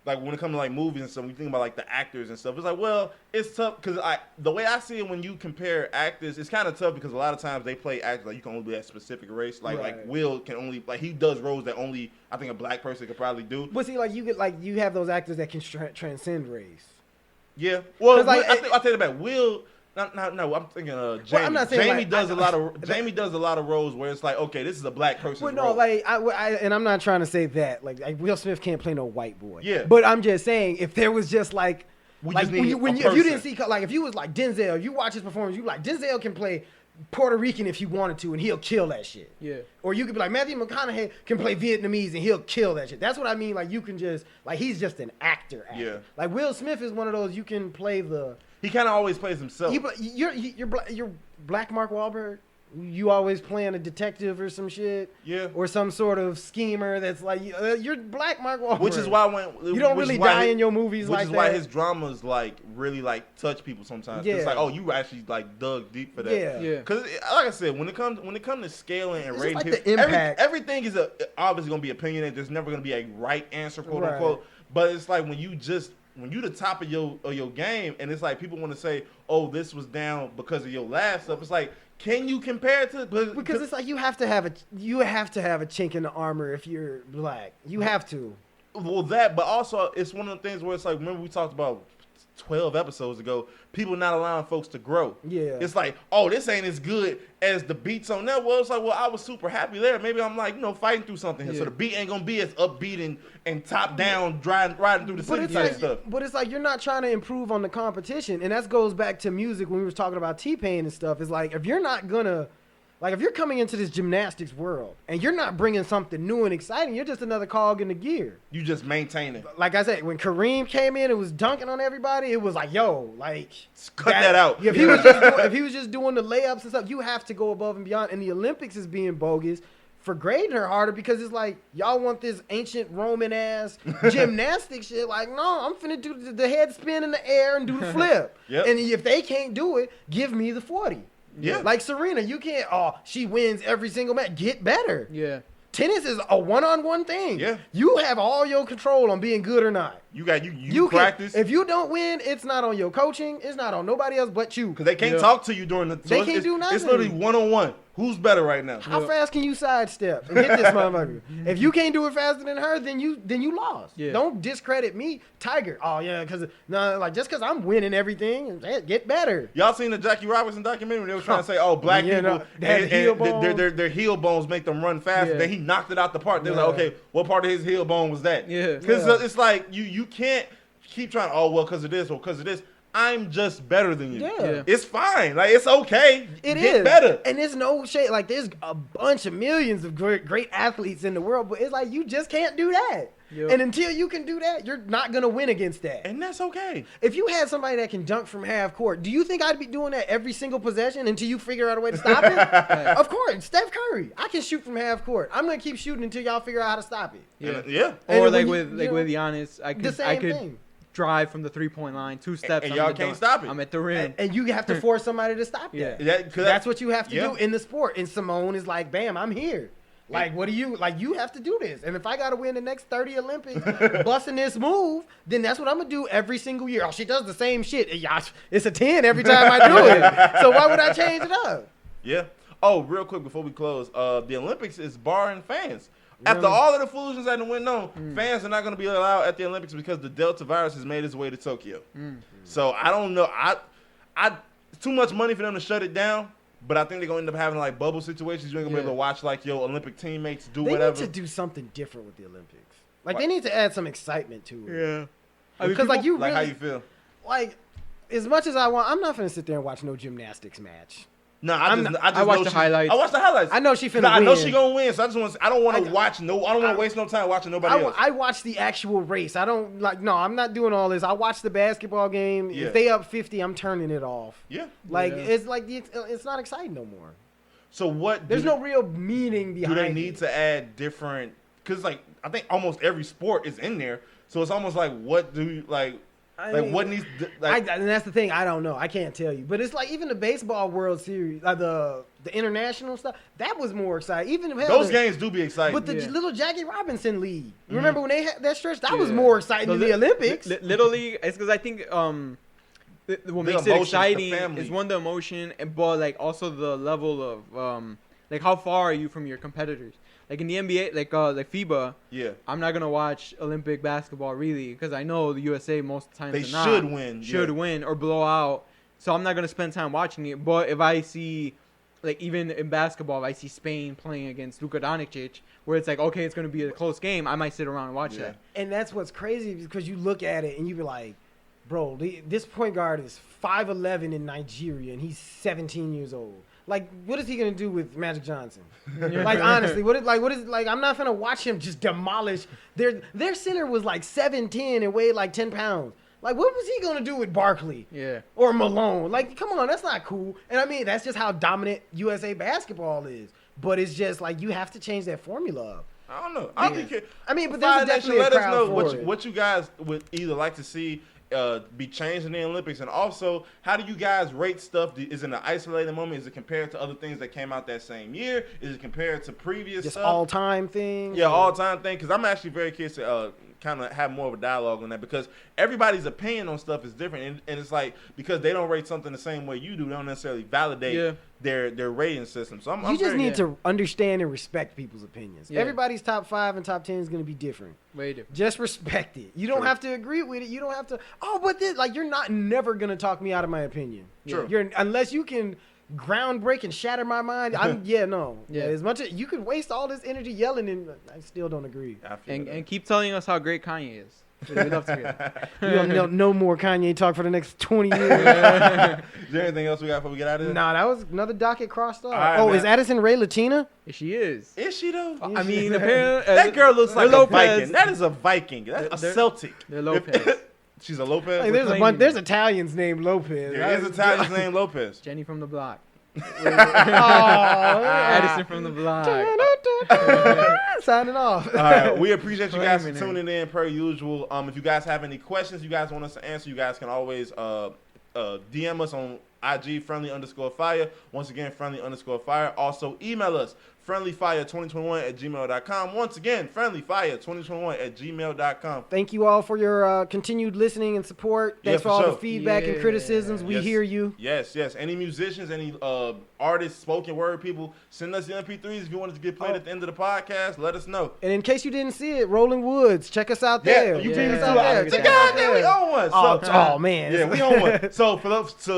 like when it comes to like movies and stuff, when you think about like the actors and stuff, it's like, well, it's tough because the way I see it when you compare actors, it's kind of tough because a lot of times they play actors like you can only be that specific race. Like Right. Will can only like he does roles that only I think a black person could probably do. But see, like you have those actors that can transcend race. Yeah. Well, 'Cause, like, I'll take it back. Will. No, I'm thinking Jamie. Well, I'm not saying, Jamie like, does a lot of Jamie does a lot of roles where it's like, okay, this is a black person. Well, no, like and I'm not trying to say that. Like Will Smith can't play no white boy. Yeah. But I'm just saying if there was just like We like just need a if you didn't person. see like if you was like Denzel, you watch his performance, you like Denzel can play Puerto Rican if he wanted to, and he'll kill that shit. Yeah. Or you could be like Matthew McConaughey can play Vietnamese and he'll kill that shit. That's what I mean. Like you can just like he's just an actor. Yeah. Like Will Smith is one of those you can play the. He kind of always plays himself. You're Black Mark Wahlberg. You always playing a detective or some shit. Yeah. Or some sort of schemer that's like you're Black Mark Wahlberg. Which is why when you don't really die in your movies which like is that. why his dramas like really like touch people sometimes. Yeah. It's like, oh, you actually like dug deep for that. Yeah. Yeah. Because like I said, when it comes to scaling and It's rating, like people, the impact. everything is obviously gonna be opinionated. There's never gonna be a right answer, quote Right. unquote. But it's like when you the top of your game, and it's like people want to say, oh, this was down because of your last stuff. It's like, can you compare it to? because it's like you have to have a chink in the armor if you're black. You have to. Well, that, but also it's one of the things where it's like, remember we talked about 12 episodes ago, people not allowing folks to grow. Yeah. It's like, oh, this ain't as good as the beats on that. Well, it's like, well, I was super happy there. Maybe I'm like, fighting through something here. Yeah. So the beat ain't going to be as upbeat and top down, riding through the But city it's type like, stuff. but it's like you're not trying to improve on the competition, and that goes back to music when we were talking about T-Pain and stuff. It's like if you're not gonna, like if you're coming into this gymnastics world and you're not bringing something new and exciting, you're just another cog in the gear. You just maintain it. Like I said, when Kareem came in and was dunking on everybody, it was like, yo, like Cut that out. If he was just doing the layups and stuff, you have to go above and beyond. And the Olympics is being bogus for grading her harder because it's like y'all want this ancient Roman ass gymnastic shit. Like, no, I'm finna do the head spin in the air and do the flip. Yep. And if they can't do it, give me the 40. Yeah. Like Serena, you can't. Oh, she wins every single match. Get better. Yeah. Tennis is a one-on-one thing. Yeah. You have all your control on being good or not. You got you practice. If you don't win, it's not on your coaching. It's not on nobody else but you. Because they can't Yeah. talk to you during the. So They can't it's, do nothing. It's literally one-on-one. Who's better right now? How fast can you sidestep and hit this motherfucker? If you can't do it faster than her, then you lost. Yeah. Don't discredit me, Tiger. Oh yeah, because like just because I'm winning everything, get better. Y'all seen the Jackie Robinson documentary? They were trying to say, oh, black Yeah, people, no, they had heel bones. their heel bones make them run faster. Yeah. Then he knocked it out the park. They was Yeah. like, okay, what part of his heel bone was that? Yeah. Because Yeah. it's like you can't keep trying, oh, well, because of this or because of this. I'm just better than you. Yeah. It's fine. Like, it's okay. It Get is better. and there's no shade. Like there's a bunch of millions of great athletes in the world, but it's like you just can't do that. Yep. And until you can do that, you're not gonna win against that. And that's okay. If you had somebody that can dunk from half court, do you think I'd be doing that every single possession until you figure out a way to stop it? Of course, Steph Curry. I can shoot from half court. I'm gonna keep shooting until y'all figure out how to stop it. Yeah. And, yeah. And Or when like you- with you know, with Giannis, I the could same thing. drive from the 3-point line, 2 steps, and I'm y'all at the can't dunk. stop it. I'm at the rim. And you have to force somebody to stop Yeah. that. 'Cause That's what you have to yeah. do in the sport. And Simone is like, bam, I'm here. Like, what do you, like, you have to do this. And if I got to win the next 30 Olympics busting this move, then that's what I'm going to do every single year. Oh, she does the same shit. It's a 10 every time I do it. So why would I change it up? Yeah. Oh, real quick before we close, the Olympics is barring fans. After Really? all of the foolishness that went on, fans are not going to be allowed at the Olympics because the Delta virus has made its way to Tokyo. So I don't know. I too much money for them to shut it down. But I think they're going to end up having like bubble situations. You ain't going to be able to watch like your Olympic teammates do whatever. They need to do something different with the Olympics. Like they need to add some excitement to it. Yeah. Because like you like really, how you feel? Like as much as I want, I'm not gonna sit there and watch no gymnastics match. No, I just watch know the highlights. I watch the highlights. I know she finna I know win. she gonna win. So I just want. I don't want to watch. I don't want to waste no time watching nobody else. I watch the actual race. I don't like. No, I'm not doing all this. I watch the basketball game. Yeah. If they up 50, I'm turning it off. Yeah. Like it's like it's not exciting no more. So what? There's no real meaning behind. Do they it. need to add different? Because like I think almost every sport is in there. So it's almost like what do you like? What needs? And that's the thing. I don't know. I can't tell you. But it's like even the baseball World Series, the international stuff, that was more exciting. Even those games do be exciting. But the little Jackie Robinson League, remember when they had that stretch? That was more exciting than the Olympics. Little League, it's because I think what makes it exciting is one, the emotion, but like also the level of like how far are you from your competitors. Like in the NBA, like FIBA, I'm not gonna watch Olympic basketball really because I know the USA most of the time they should win or blow out. So I'm not gonna spend time watching it. But if I see, like even in basketball, if I see Spain playing against Luka Doncic, where it's like okay, it's gonna be a close game, I might sit around and watch that. And that's what's crazy because you look at it and you be like, bro, this point guard is 5'11" in Nigeria and he's 17 years old. Like, what is he gonna do with Magic Johnson? Like, honestly, what is I'm not gonna watch him just demolish their center was like 7'10" and weighed like 10 pounds. Like, what was he gonna do with Barkley? Yeah. Or Malone? Like, come on, that's not cool. And I mean, that's just how dominant USA basketball is. But it's just like you have to change that formula up. I don't know. I mean, but there's definitely let a us crowd know for it. what you guys would either like to see be changed in the Olympics, and also how do you guys rate stuff? Is it an isolated moment? Is it compared to other things that came out that same year? Is it compared to previous just stuff? all-time thing? Yeah, all-time thing. Because I'm actually very curious to kind of have more of a dialogue on that because everybody's opinion on stuff is different, and it's like because they don't rate something the same way you do, they don't necessarily validate their rating system. So you just need to understand and respect people's opinions. Yeah. Everybody's top 5 and top 10 is going to be different. Way different. Just respect it. You don't have to agree with it. You don't have to. Oh, but this like you're never going to talk me out of my opinion. True. Unless you can groundbreak and shatter my mind. As much as you could waste all this energy yelling, and I still don't agree. And keep telling us how great Kanye is. We'd love to hear that. We don't no more Kanye talk for the next 20 years. Is there anything else we got before we get out of here? Nah, that was another docket crossed off. Right, man. Is Addison Rae Latina? She is. Is she though? I mean, apparently that girl looks like Lopez. a Viking. That is a Viking. That's a Celtic. They're Lopez. She's a Lopez. Like, there's Italians named Lopez. There is Italians named Lopez. Jenny from the block. Addison from the block. Signing off. All right, we appreciate you guys for tuning in per usual. If you guys have any questions you guys want us to answer, you guys can always DM us on IG friendly_fire. Once again, friendly_fire. Also email us friendlyfire2021@gmail.com. Once again, friendlyfire2021@gmail.com. Thank you all for your continued listening and support. Thanks for all the feedback and criticisms. We hear you. Yes. Any musicians, any artists, spoken word people, send us the MP3s if you want it to get played at the end of the podcast. Let us know. And in case you didn't see it, Rolling Woods, check us out there. You beat us out there. Goddamn, we own one. Oh man. Yeah, we own one. So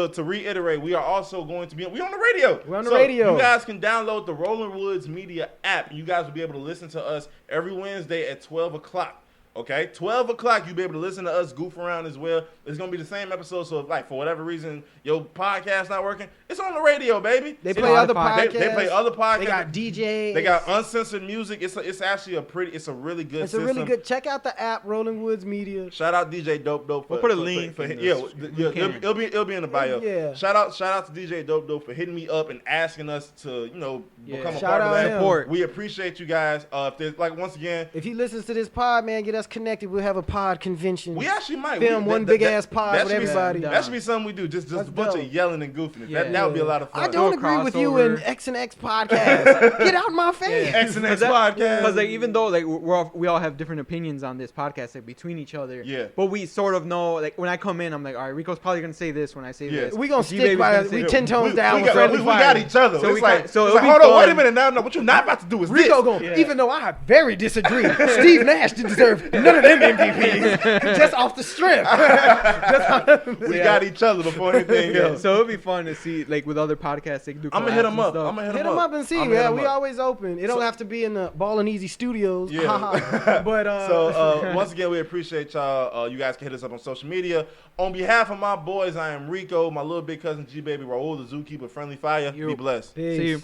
to reiterate, we are also going to be on the radio. We're on the radio. You guys can download the Rolling Woods Media app. You guys will be able to listen to us every Wednesday at 12 o'clock. Okay, 12 o'clock, you'll be able to listen to us goof around as well. It's going to be the same episode, so if, like, for whatever reason, your podcast not working, it's on the radio, baby. They play other podcasts. They play other podcasts. They got DJs. They got uncensored music. It's actually it's a really good system. It's a really good. Check out the app, Rolling Woods Media. Shout out DJ Dope. We'll put a link. It'll be in the bio. Yeah. Shout out to DJ Dope for hitting me up and asking us to, become a part of that. Support. We appreciate you guys. If there's, like, once again, if he listens to this pod, man, get us connected. We'll have a pod convention. We actually might film one big ass pod with everybody. That should be something we do. Just a bunch of yelling and goofing. Yeah. That would be a lot of fun. I don't agree with you in X and X podcast. Get out of my face. Yeah. X and X podcast. Because like even though like we all have different opinions on this podcast like between each other. Yeah. But we sort of know like when I come in, I'm like, all right, Rico's probably gonna say this when I say this. We gonna stick by. We 10 tones down. We got each other. So it's like hold fun. on, wait a minute. Now, what you're not about to do is Rico gonna, even though I very disagree, Steve Nash deserved None of them MVPs. Just off the strip. We got each other before anything else. So it'd be fun to see, like with other podcasts, they can do. I'm gonna hit them up. Hit them up and see. Yeah, we always open. It don't have to be in the Ball and Easy Studios. Yeah. But so once again, we appreciate y'all. You guys can hit us up on social media. On behalf of my boys, I am Rico, my little big cousin G Baby, Raul, the zookeeper, friendly Fiya. Be blessed. Peace. See you.